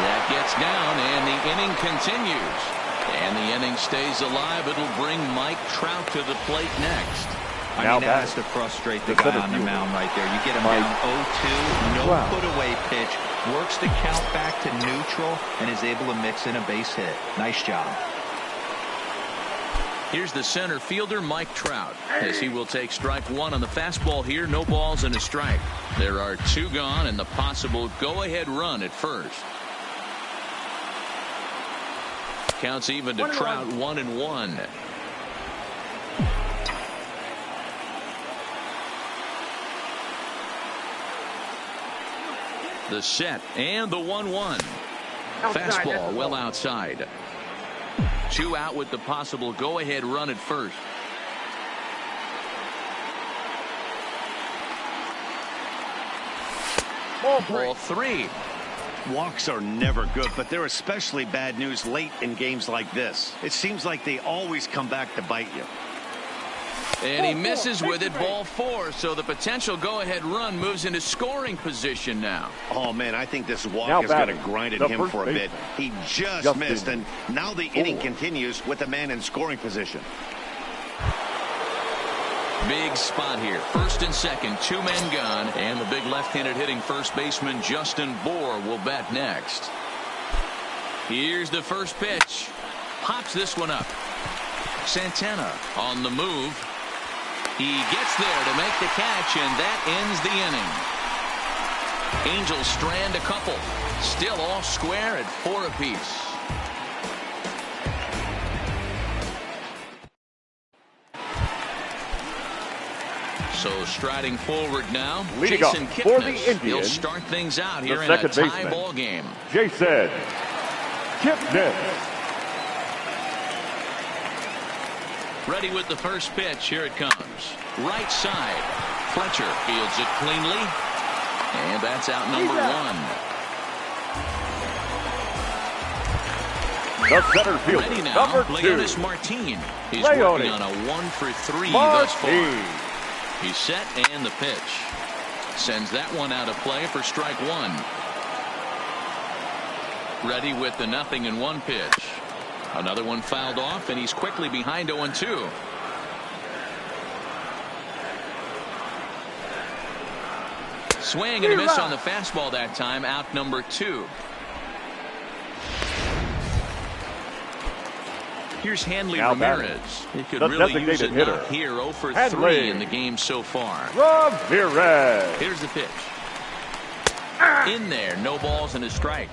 That gets down, and the inning continues. And the inning stays alive. It'll bring Mike Trout to the plate next. I mean, that has to frustrate the guy on the mound right there. You get him down 0-2, no put-away pitch, works the count back to neutral, and is able to mix in a base hit. Nice job. Here's the center fielder, Mike Trout, as he will take strike 1 on the fastball here. No balls and a strike. There are 2 gone and the possible go-ahead run at first. Counts even to Trout, 1-1. The set and the 1-1. Fastball well outside. 2 out with the possible go-ahead run at first. Ball 3. Walks are never good, but they're especially bad news late in games like this. It seems like they always come back to bite you. And he misses with it, ball 4, so the potential go-ahead run moves into scoring position now. Oh, man, I think this walk is going to grind at him for a bit. He just missed, and now the inning continues with a man in scoring position. Big spot here. First and second, 2 men gone, and the big left-handed hitting first baseman Justin Bour will bat next. Here's the first pitch. Pops this one up. Santana on the move. He gets there to make the catch, and that ends the inning. Angels strand a couple. Still all square at 4 apiece. So striding forward now, Leading off Jason for the Kipnis. Indians, He'll start things out here in the a second tie baseman, ball game. Jason Kipnis. Ready with the first pitch. Here it comes. Right side. Fletcher fields it cleanly. And that's out number 1. The center fielder, Ready now, number 2. Leonis Martin. He's Leonis working on a 1-for-3 thus far. Martin. He's set, and the pitch. Sends that one out of play for strike 1. Ready with the 0-1 pitch. Another one fouled off, and he's quickly behind 0-2. Swing and a miss on the fastball that time. Out number 2. Here's Hanley Now Ramirez. He could the really use designated it hitter, not here. 0 for Hanley 3 in the game so far. Ramirez. Here's the pitch. In there. No balls and a strike.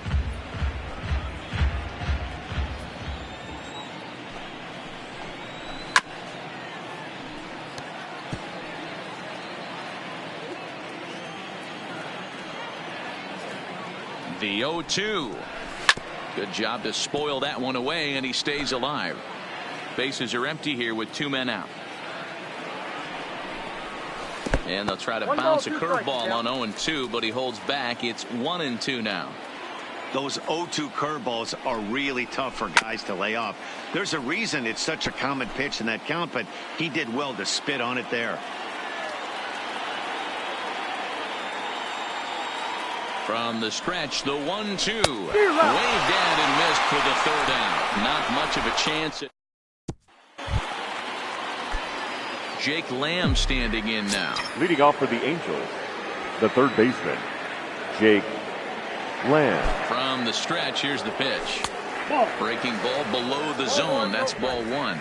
The 0-2. Good job to spoil that one away, and he stays alive. Bases are empty here with 2 men out. And they'll try to bounce a curveball on 0-2, but he holds back. It's 1-2 now. Those 0-2 curveballs are really tough for guys to lay off. There's a reason it's such a common pitch in that count, but he did well to spit on it there. From the stretch, the 1-2. Waved at and missed for the 3rd out. Not much of a chance. Jake Lamb standing in now. Leading off for the Angels, the third baseman, Jake Lamb. From the stretch, here's the pitch. Breaking ball below the zone. That's ball 1.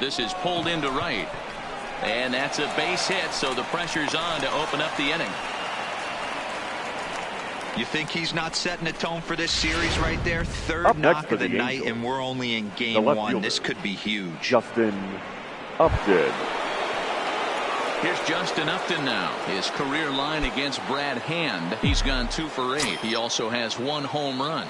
This is pulled into right. And that's a base hit, so the pressure's on to open up the inning. You think he's not setting a tone for this series right there? Up Third next knock for of the the night, Angels, and we're only in the game left 1. fielder, This could be huge. Justin Upton. Here's Justin Upton now. His career line against Brad Hand. He's gone 2 for 8. He also has 1 home run.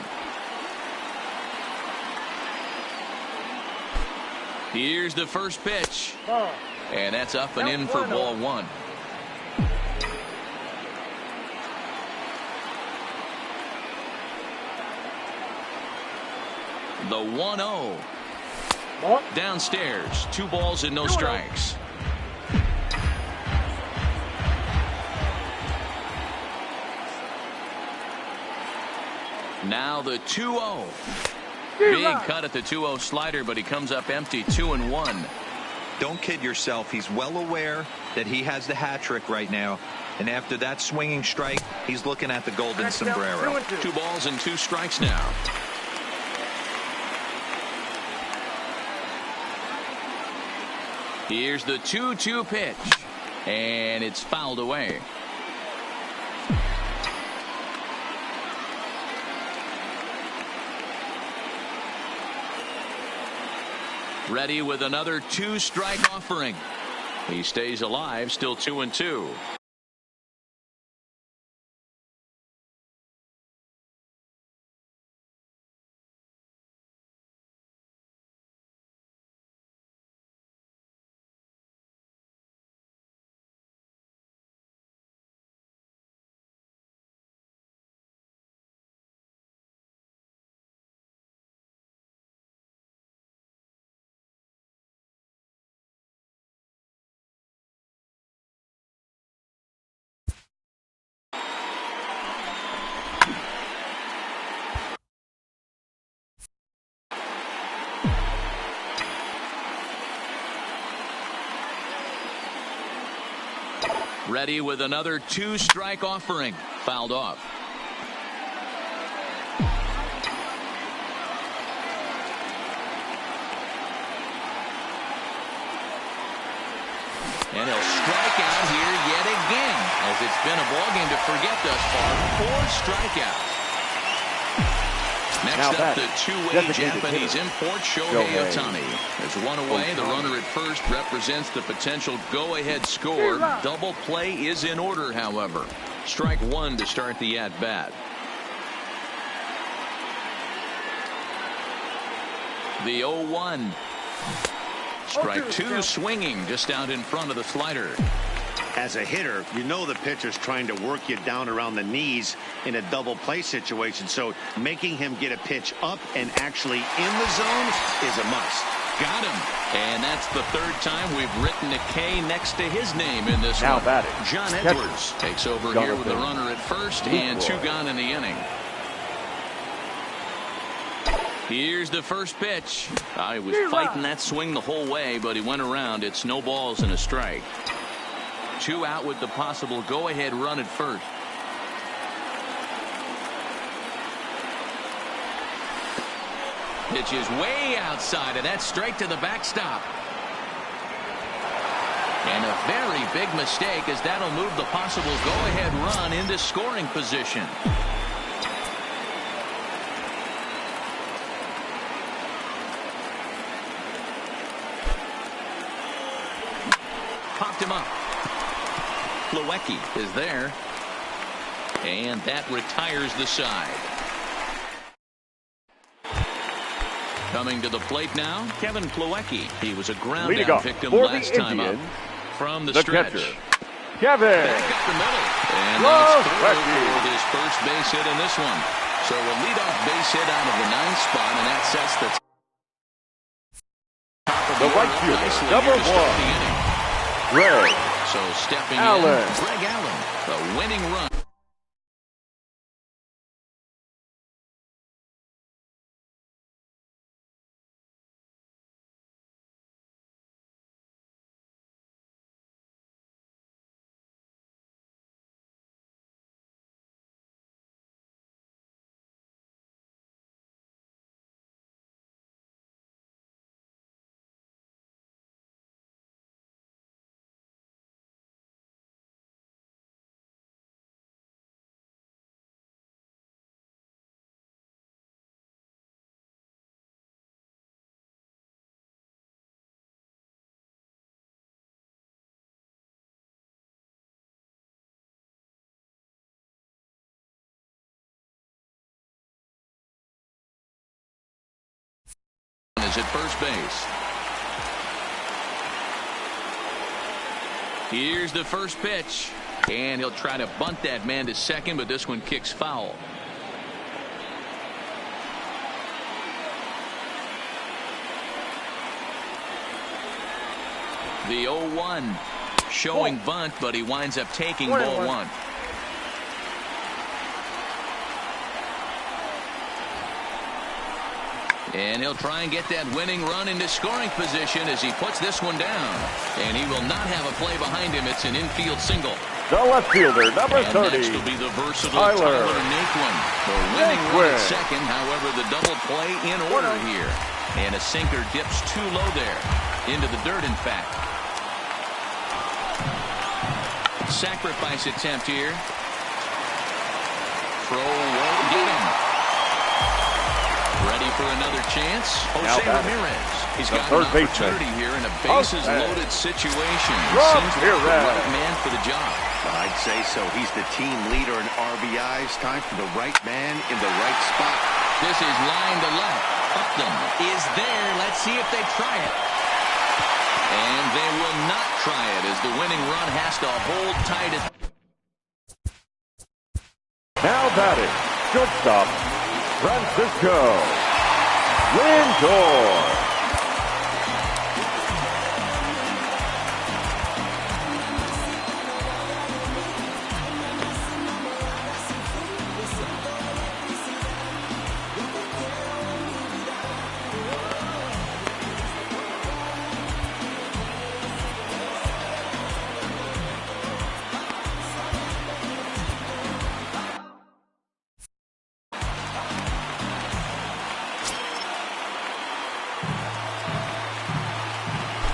Here's the first pitch. And that's up and in for ball 1. The 1-0. Downstairs. 2 balls and no strikes. Now the 2-0. Big cut at the 2-0 slider, but he comes up empty. 2-1. Don't kid yourself. He's well aware that he has the hat trick right now. And after that swinging strike, he's looking at the golden sombrero. 2 balls and 2 strikes now. Here's the 2-2 pitch. And it's fouled away. Ready with another 2-strike offering. He stays alive, still 2-2. Ready with another 2-strike offering. Fouled off. And he'll strike out here yet again, as it's been a ballgame to forget thus far. 4 strikeouts. Next up, the two-way Japanese import, Shohei Ohtani. There's one away. The runner at first represents the potential go-ahead score. Double play is in order, however. Strike 1 to start the at-bat. The 0-1. Strike 2 swinging just out in front of the slider. As a hitter, you know the pitcher's trying to work you down around the knees in a double play situation, so making him get a pitch up and actually in the zone is a must. Got him. And that's the 3rd time we've written a K next to his name in this now one. batting. John Edwards takes over here with the runner at first and 2 gone in the inning. Here's the first pitch. He was fighting that swing the whole way, but he went around. It's no balls and a strike. 2 out with the possible go-ahead run at first. Pitch is way outside, and that's straight to the backstop. And a very big mistake, as that'll move the possible go-ahead run into scoring position. Popped him up. Plawecki is there. And that retires the side. Coming to the plate now, Kevin Plawecki. He was a ground-out victim last time up. From the stretch. Catcher, Kevin. Back up the middle. And that's through for this first base hit in this one. So a leadoff base hit out of the 9th spot, and that sets the top of the right fielder, number 1. Greg So stepping Allen. in, Greg Allen, the winning run. Is at first base. Here's the first pitch, and he'll try to bunt that man to second, but this one kicks foul. The 0-1 showing bunt, but he winds up taking ball 1. And he'll try and get that winning run into scoring position as he puts this one down. And he will not have a play behind him. It's an infield single. The left fielder, number 30. And next will be the versatile Tyler Naquin. The winning run at second. However, the double play in order here. And a sinker dips too low there. Into the dirt, in fact. Sacrifice attempt here. Throw won't get him. Ready for another chance. Jose Ramirez. He's got an opportunity here in a bases-loaded situation. He seems like the right man for the job. I'd say so. He's the team leader in RBIs. Time for the right man in the right spot. This is line to left. Upton is there. Let's see if they try it. And they will not try it as the winning run has to hold tight. Now batting, shortstop, Francisco Lindor.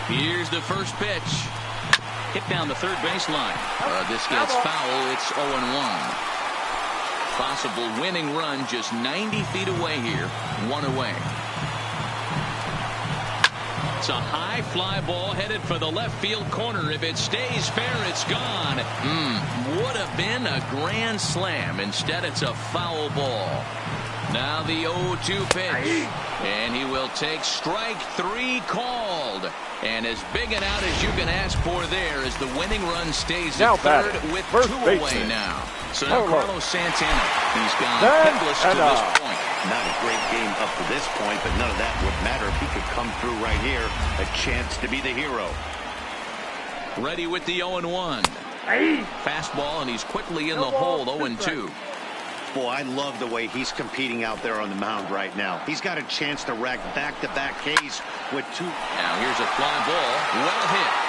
Here's the first pitch. Hit down the third baseline. This gets foul. It's 0-1. Possible winning run just 90 feet away here. One away. It's a high fly ball headed for the left field corner. If it stays fair, it's gone. Would have been a grand slam. Instead, it's a foul ball. Now the 0-2 pitch. And he will take strike 3 called. And as big an out as you can ask for there as the winning run stays at third with 2 away now. So now Carlos Santana, he's gone hitless to this point. Not a great game up to this point, but none of that would matter if he could come through right here. A chance to be the hero. Ready with the 0-1. Fastball, and he's quickly in the hole, 0-2. Boy, I love the way he's competing out there on the mound right now. He's got a chance to rack back-to-back Ks with 2. Now here's a fly ball. Well hit.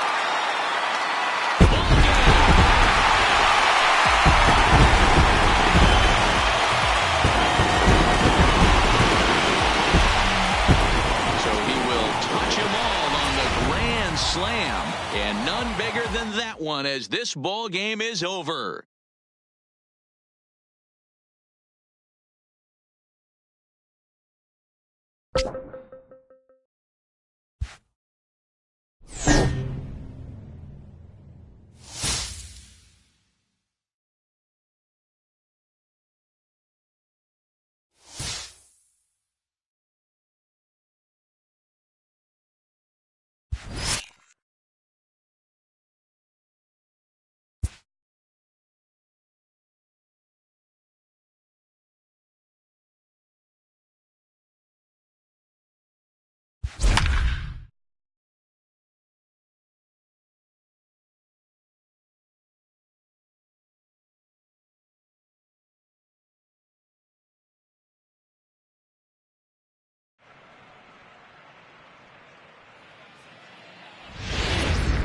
Slam, and none bigger than that one as this ball game is over.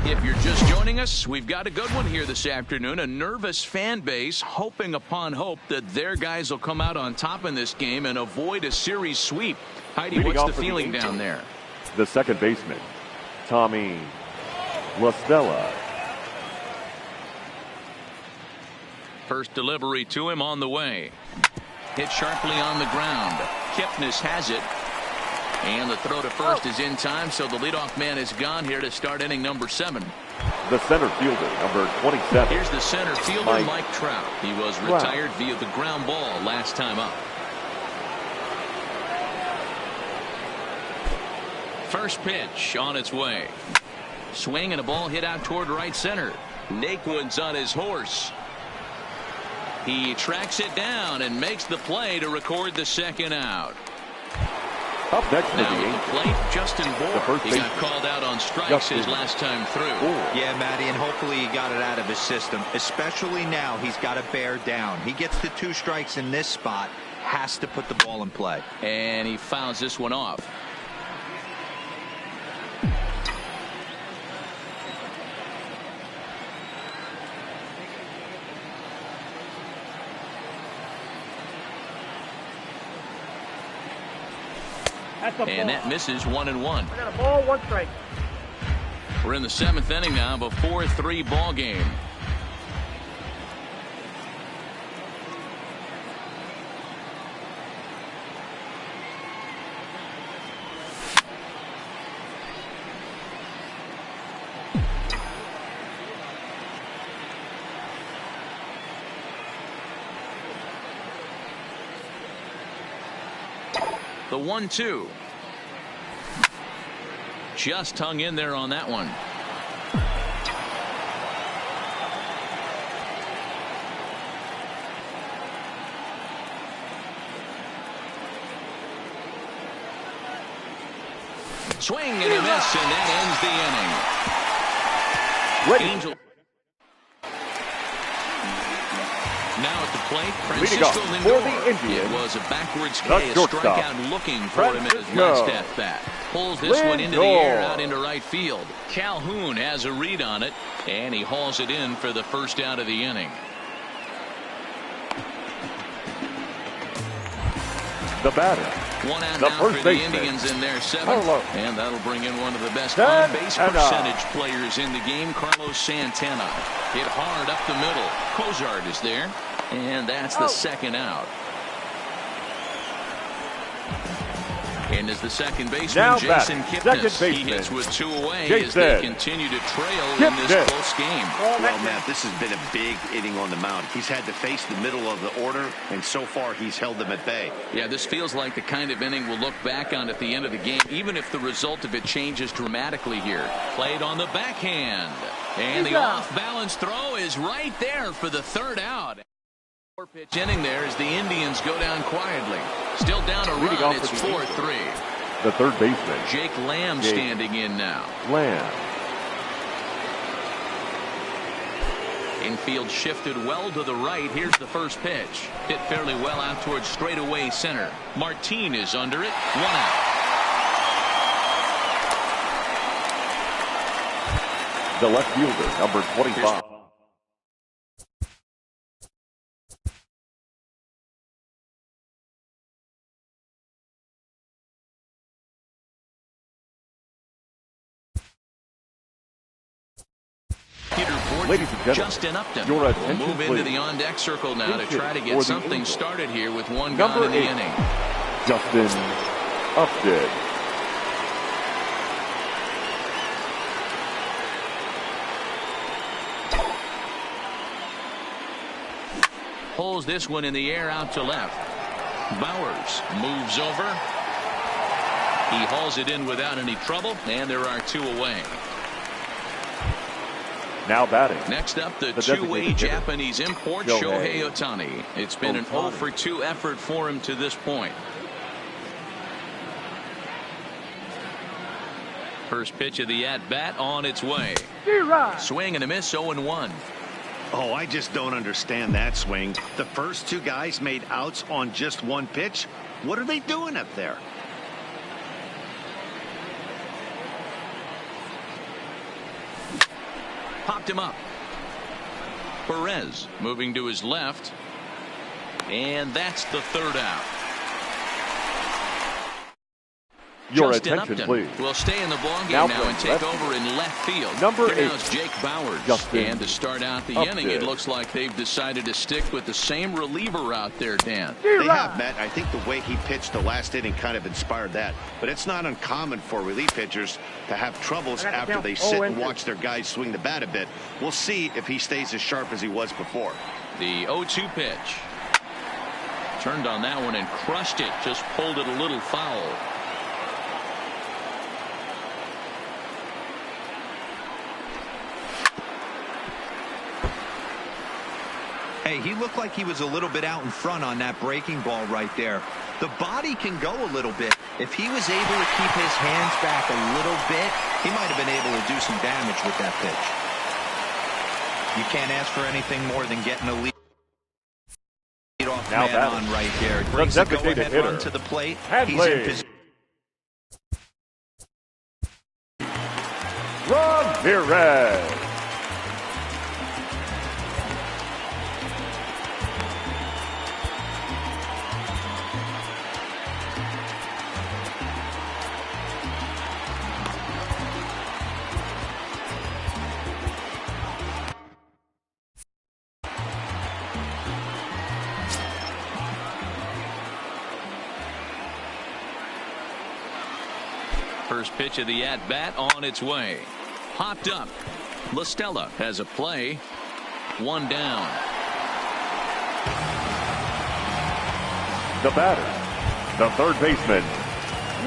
If you're just joining us, we've got a good one here this afternoon. A nervous fan base hoping upon hope that their guys will come out on top in this game and avoid a series sweep. Heidi, what's the feeling down there? The second baseman, Tommy La Stella. First delivery to him on the way. Hit sharply on the ground. Kipnis has it. And the throw to first is in time, so the leadoff man is gone here to start inning number 7. The center fielder, number 27. Here's the center fielder, Mike Trout. He was retired via the ground ball last time up. First pitch on its way. Swing and a ball hit out toward right center. Naquin's on his horse. He tracks it down and makes the play to record the second out. Up next to now the at the plate, Justin Bour. He got called out on strikes his last time through. Yeah, Matty, and hopefully he got it out of his system. Especially now, he's got to bear down. He gets the 2 strikes in this spot, has to put the ball in play. And he fouls this one off. And that misses 1-1. I got a ball, 1 strike. We're in the 7th inning now of a 4-3 ball game. The 1-2. Just hung in there on that one. Swing and a miss, and that ends the inning. Angel. Now at the plate, Francisco Lindor. It was a backwards K, a strikeout looking for him in his last at-bat. Pulls this one into the air out into right field. Calhoun has a read on it, and he hauls it in for the first out of the inning. The batter, One out The now first for the baseman. Indians in their seventh. Hello. And that'll bring in one of the best Santana. on-base percentage players in the game, Carlos Santana. Hit hard up the middle. Cozart is there. And that's the second out. And as the second baseman, Now Jason back, Kipnis. second He hits baseman, with 2 away Jason as they continue to trail in Kipnis. this close game. Well, Matt, this has been a big inning on the mound. He's had to face the middle of the order, and so far he's held them at bay. Yeah, this feels like the kind of inning we'll look back on at the end of the game, even if the result of it changes dramatically here. Played on the backhand. And the off-balance throw is right there for the third out. 4-pitch inning there as the Indians go down quietly. Still down a Leading run. off It's for the 4-3. The third baseman, Jake Lamb Jake standing in now. Lamb. Infield shifted well to the right. Here's the first pitch. Hit fairly well out towards straightaway center. Martin is under it. 1 out. The left fielder, number 25. Ladies and gentlemen, Justin Upton your will attention, move into please. the on-deck circle now to Pitcher try to for get the something Angels. started here with 1 Number gone in the 8, inning. Justin Upton. Pulls this one in the air out to left. Bowers moves over. He hauls it in without any trouble, and there are 2 away. Now batting. Next up, the designated two-way hitter, Japanese import, Shohei Ohtani. It's been an 0 for 2 effort for him to this point. First pitch of the at-bat on its way. Swing and a miss, 0-1. Oh, I just don't understand that swing. The first 2 guys made outs on just 1 pitch. What are they doing up there? Popped him up. Perez moving to his left. And that's the third out. Your Justin attention, Upton please. will stay in the ballgame Now now and from take left over in left field. Number Here now 8, is Jake Bowers. Justin And to start out the Upton. inning, it looks like they've decided to stick with the same reliever out there, Dan. They have, Matt. I think the way he pitched the last inning kind of inspired that. But it's not uncommon for relief pitchers to have troubles after they sit and watch their guys swing the bat a bit. We'll see if he stays as sharp as he was before. The 0-2 pitch. Turned on that one and crushed it. Just pulled it a little foul. Hey, he looked like he was a little bit out in front on that breaking ball right there. The body can go a little bit. If he was able to keep his hands back a little bit, he might have been able to do some damage with that pitch. You can't ask for anything more than getting a lead off Now man batting. on right there. It The brings the designated go-ahead run hitter, to the plate. Hadley. He's in position. Ramirez. First pitch of the at-bat on its way. Popped up. La Stella has a play. 1 down. The batter, the third baseman,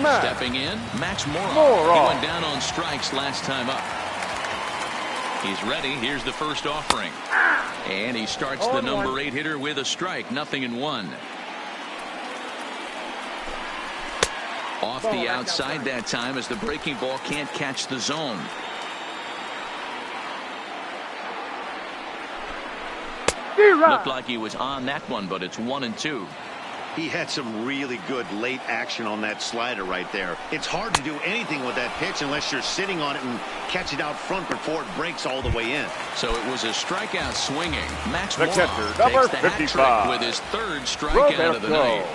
Max. Stepping in, Max Moroff. Moroff. He went down on strikes last time up. He's ready. Here's the first offering. And he starts the number 8 hitter with a strike. 0-1. Off the outside that time as the breaking ball can't catch the zone. Looked like he was on that one, but it's 1-2. He had some really good late action on that slider right there. It's hard to do anything with that pitch unless you're sitting on it and catch it out front before it breaks all the way in. So it was a strikeout swinging. Max The Moroff catcher, takes number the hat 55, trick with his third strikeout of the night.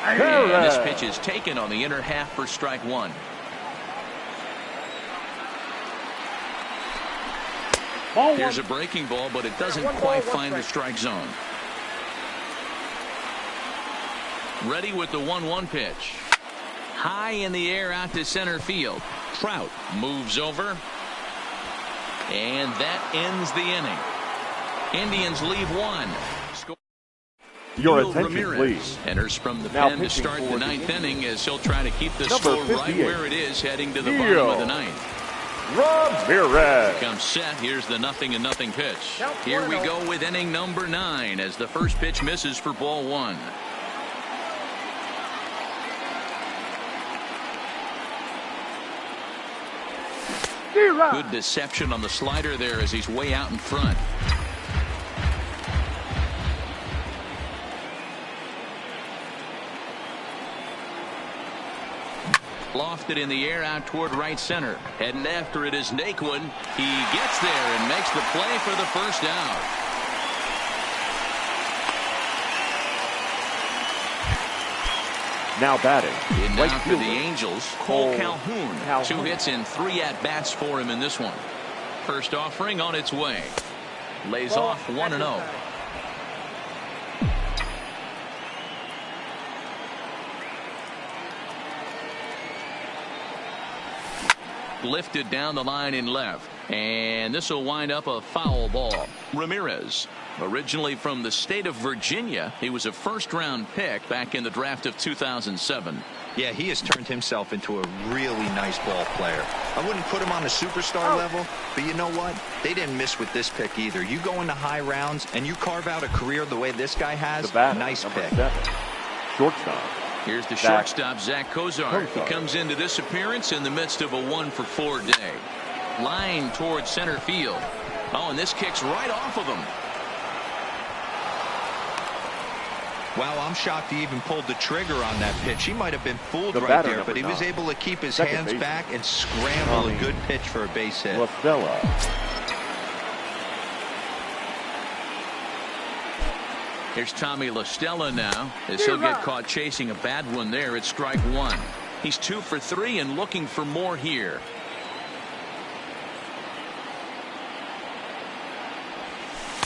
And this pitch is taken on the inner half for strike one. Here's a breaking ball, but it doesn't quite find the strike zone. Ready with the 1-1 pitch. High in the air out to center field. Trout moves over. And that ends the inning. Indians leave one. Your Neil attention, Ramirez please. enters from the Now pen to start the ninth inning as he'll try to keep the Number score right 58. where it is heading to the Neil bottom of the ninth. Ramirez. Comes set. Here's the 0-0 pitch. Here we go with inning number 9 as the first pitch misses for ball 1. Good deception on the slider there as he's way out in front. Lofted in the air out toward right center. Heading after it is Naquin. He gets there and makes the play for the first out. Now batting. In Right now for the fielder, Angels, Cole Calhoun. Calhoun. 2 hits in 3 at-bats for him in this one. First offering on its way. Lays off 1-0. Lifted down the line in left. And this will wind up a foul ball. Ramirez, originally from the state of Virginia. He was a first-round pick back in the draft of 2007. Yeah, he has turned himself into a really nice ball player. I wouldn't put him on the superstar level, but you know what? They didn't miss with this pick either. You go into high rounds and you carve out a career the way this guy has. The batter, Nice number pick. 7. Shortstop. Here's the shortstop, Zach Kozar. He comes into this appearance in the midst of a 1-for-4 day. Line towards center field. Oh, and this kicks right off of him. Wow, I'm shocked he even pulled the trigger on that pitch. He might have been fooled The right batter, there, but he number was 9. able to keep his Second hands baseman. back and scramble a good pitch for a base hit. LaStella. Here's Tommy LaStella now as he'll get caught chasing a bad one there at strike 1. He's 2 for 3 and looking for more here.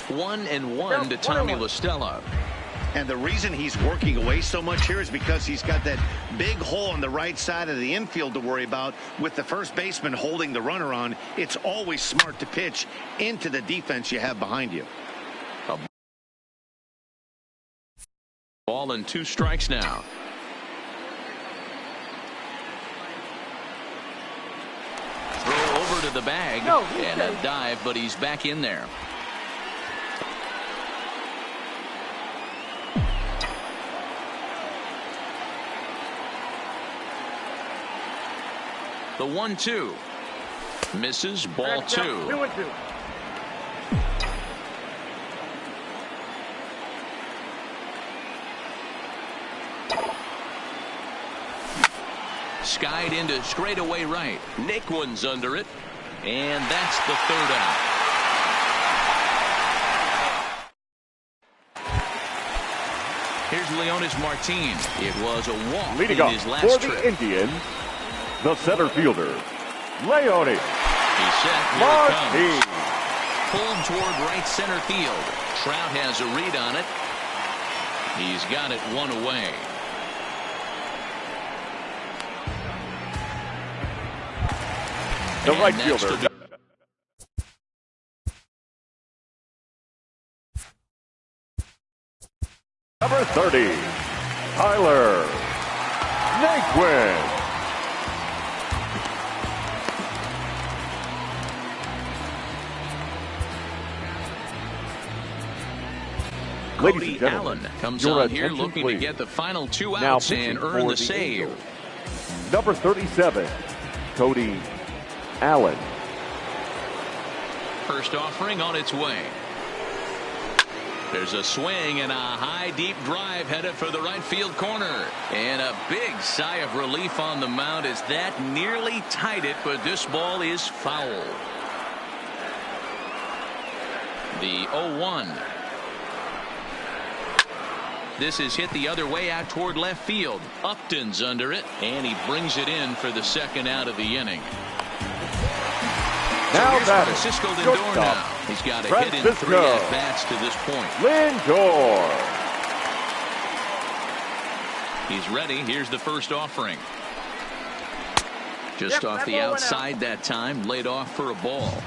One and one to Tommy LaStella. And the reason he's working away so much here is because he's got that big hole on the right side of the infield to worry about. With the first baseman holding the runner on, it's always smart to pitch into the defense you have behind you. Ball and 2 strikes now. Throw over to the bag and a dive, but he's back in there. The 1-2 misses. Ball 2. Skied into straightaway right. Naquin's under it, and that's the 3rd out. Here's Leonis Martin. It was a walk Leading in off his for last the trip. Indians, the center fielder, Leonis He's set. Here Martin. it comes. Pulled toward right center field. Trout has a read on it. He's got it 1 away. The right And next fielder. to Number 30, Tyler Naquin. Ladies Cody and gentlemen, Allen comes your on here attention, looking please. to get the final 2 Now outs pitching and earn for the save. Angels, number 37, Cody Allen. First offering on its way. There's a swing and a high deep drive headed for the right field corner. And a big sigh of relief on the mound as that nearly tied it, but this ball is foul. The 0-1. This is hit the other way out toward left field. Upton's under it, and he brings it in for the second out of the inning. Now so that Francisco is Lindor now. shortstop. He's got a hit in 3 at-bats to this point. Lindor. He's ready. Here's the first offering. Just off the outside that time, laid off for a ball.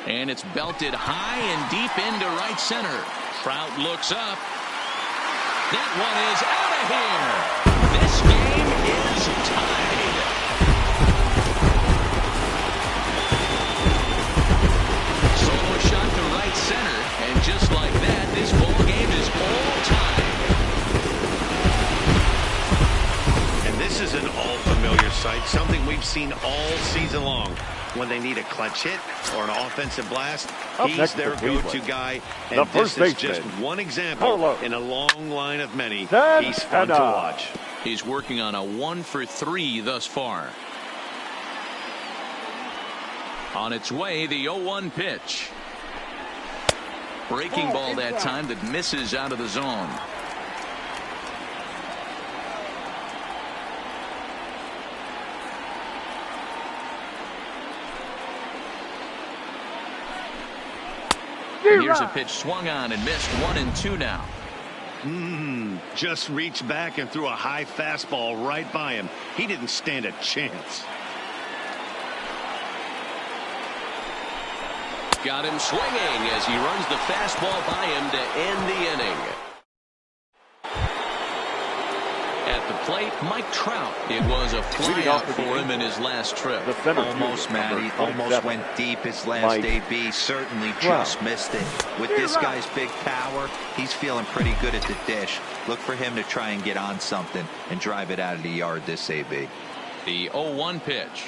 And it's belted high and deep into right center. Trout looks up. That one is out of here. This game is tied. Solo shot to right center, and just like that, this ball game is all tied. And this is an all-familiar sight, something we've seen all season long. When they need a clutch hit or an offensive blast, he's their go-to guy. And this is just one example in a long line of many. He's fun to watch. He's working on a 1 for 3 thus far. On its way, the 0-1 pitch. Breaking ball that time that misses out of the zone. And here's a pitch swung on and missed. 1-2 now. Just reached back and threw a high fastball right by him. He didn't stand a chance. Got him swinging as he runs the fastball by him to end the inning. At the plate, Mike Trout. It was a flyout for him in his last trip. Almost, Matt. He almost went deep his last AB. Certainly just missed it. With this guy's big power, he's feeling pretty good at the dish. Look for him to try and get on something and drive it out of the yard this AB. The 0-1 pitch.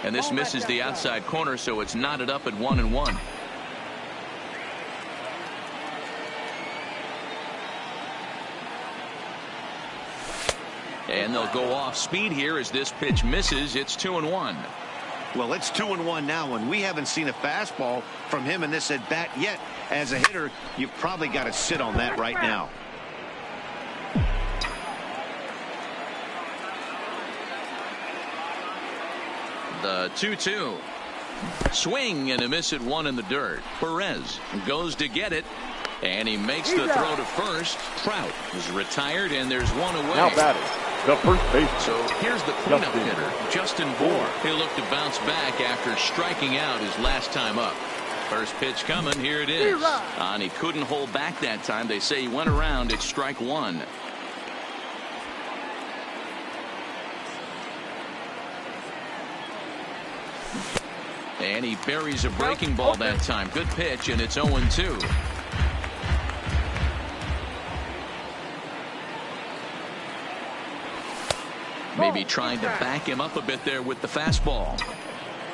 And this misses the outside corner, so it's knotted up at 1-1. And they'll go off speed here as this pitch misses. It's 2-1. Well, it's 2-1 now, and we haven't seen a fastball from him in this at bat yet. As a hitter, you've probably got to sit on that right now. The 2-2. Swing and a miss at 1 in the dirt. Perez goes to get it, and he makes the throw to first. Trout is retired, and there's one away. Now batting, the first baseman. So here's the cleanup hitter, Justin Bour. He'll look to bounce back after striking out his last time up. First pitch coming. Here it is. And he couldn't hold back that time. They say he went around. It's strike 1. And he buries a breaking ball that time. Good pitch, and it's 0-2. Maybe trying to back him up a bit there with the fastball.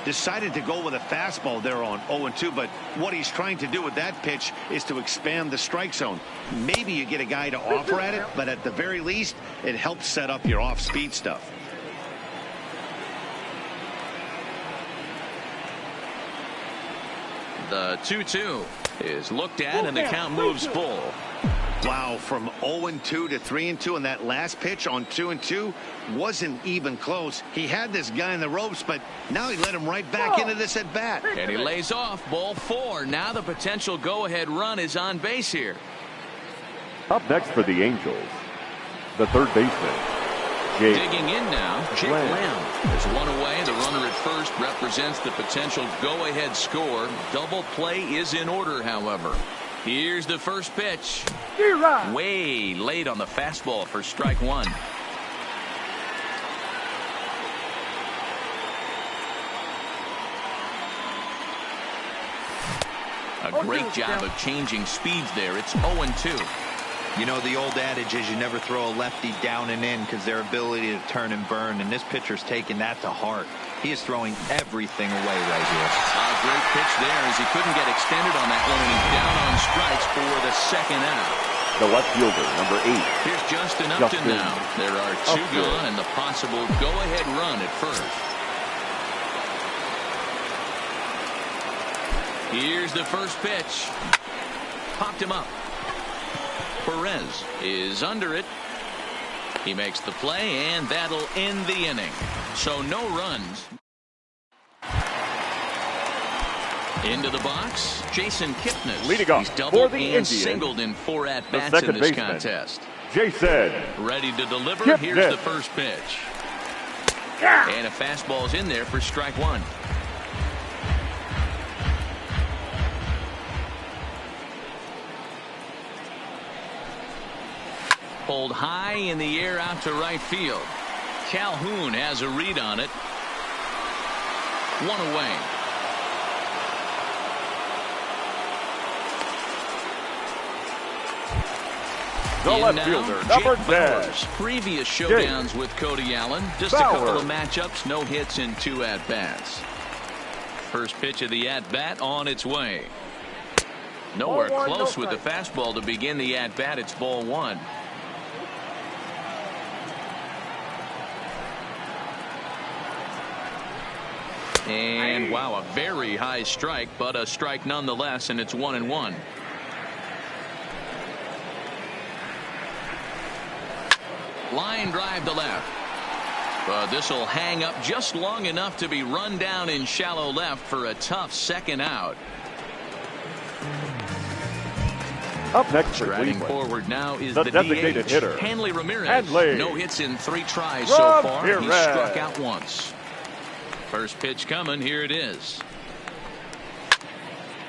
Decided to go with a fastball there on 0-2, but what he's trying to do with that pitch is to expand the strike zone. Maybe you get a guy to offer at it, but at the very least, it helps set up your off-speed stuff. The 2-2 is looked at, and the count moves full. Wow, from 0-2 to 3-2, and that last pitch on 2-2 wasn't even close. He had this guy in the ropes, but now he let him right back into this at bat. And he lays off. Ball 4. Now the potential go-ahead run is on base here. Up next for the Angels, the third baseman, Jake. Digging in now, Jake Lamb. There's one away. The runner at first represents the potential go-ahead score. Double play is in order, however. Here's the first pitch. Way late on the fastball for strike 1. A great job of changing speeds there. It's 0-2. You know, the old adage is you never throw a lefty down and in because their ability to turn and burn, and this pitcher's taking that to heart. He is throwing everything away right here. A great pitch there as he couldn't get extended on that one, and he's down on strikes for the second out. The left fielder, number 8. Here's Justin Upton now. There are 2 gone and the possible go-ahead run at first. Here's the first pitch. Popped him up. Perez is under it. He makes the play, and that'll end the inning. So no runs. Into the box, Jason Kipnis. Leading off He's doubled for the and Indians, singled in 4 at-bats in this contest. Jason. Ready to deliver. Kipnis. Here's the first pitch. And a fastball's in there for strike one. Pulled high in the air out to right field. Calhoun has a read on it. One away. The In left now, fielder, Jake number 10. Bowers. Previous showdowns with Cody Allen. Just Bauer. a couple of matchups, no hits in 2 at-bats. First pitch of the at-bat on its way. Nowhere Ball 1, close no with the strike. fastball to begin the at-bat. It's ball 1. And wow, a very high strike, but a strike nonetheless, and it's 1-1. Line drive to left. But this will hang up just long enough to be run down in shallow left for a tough second out. Up next for Striding Cleveland, forward now is the the designated DH, hitter, Hanley Ramirez. Hanley. No hits in 3 tries Ramirez. so far. He struck out once. First pitch coming. Here it is.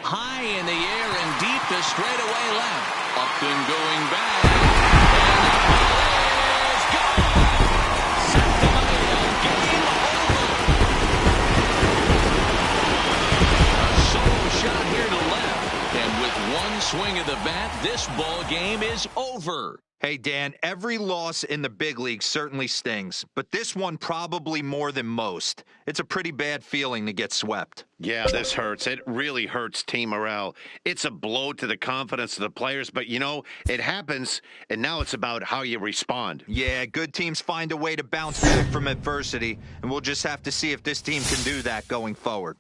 High in the air and deep to straightaway left. Up and going back. Swing of the bat, this ball game is over. Hey, Dan, every loss in the big league certainly stings, but this one probably more than most. It's a pretty bad feeling to get swept. Yeah, this hurts. It really hurts team morale. It's a blow to the confidence of the players, but, you know, it happens, and now it's about how you respond. Yeah, good teams find a way to bounce back from adversity, and we'll just have to see if this team can do that going forward.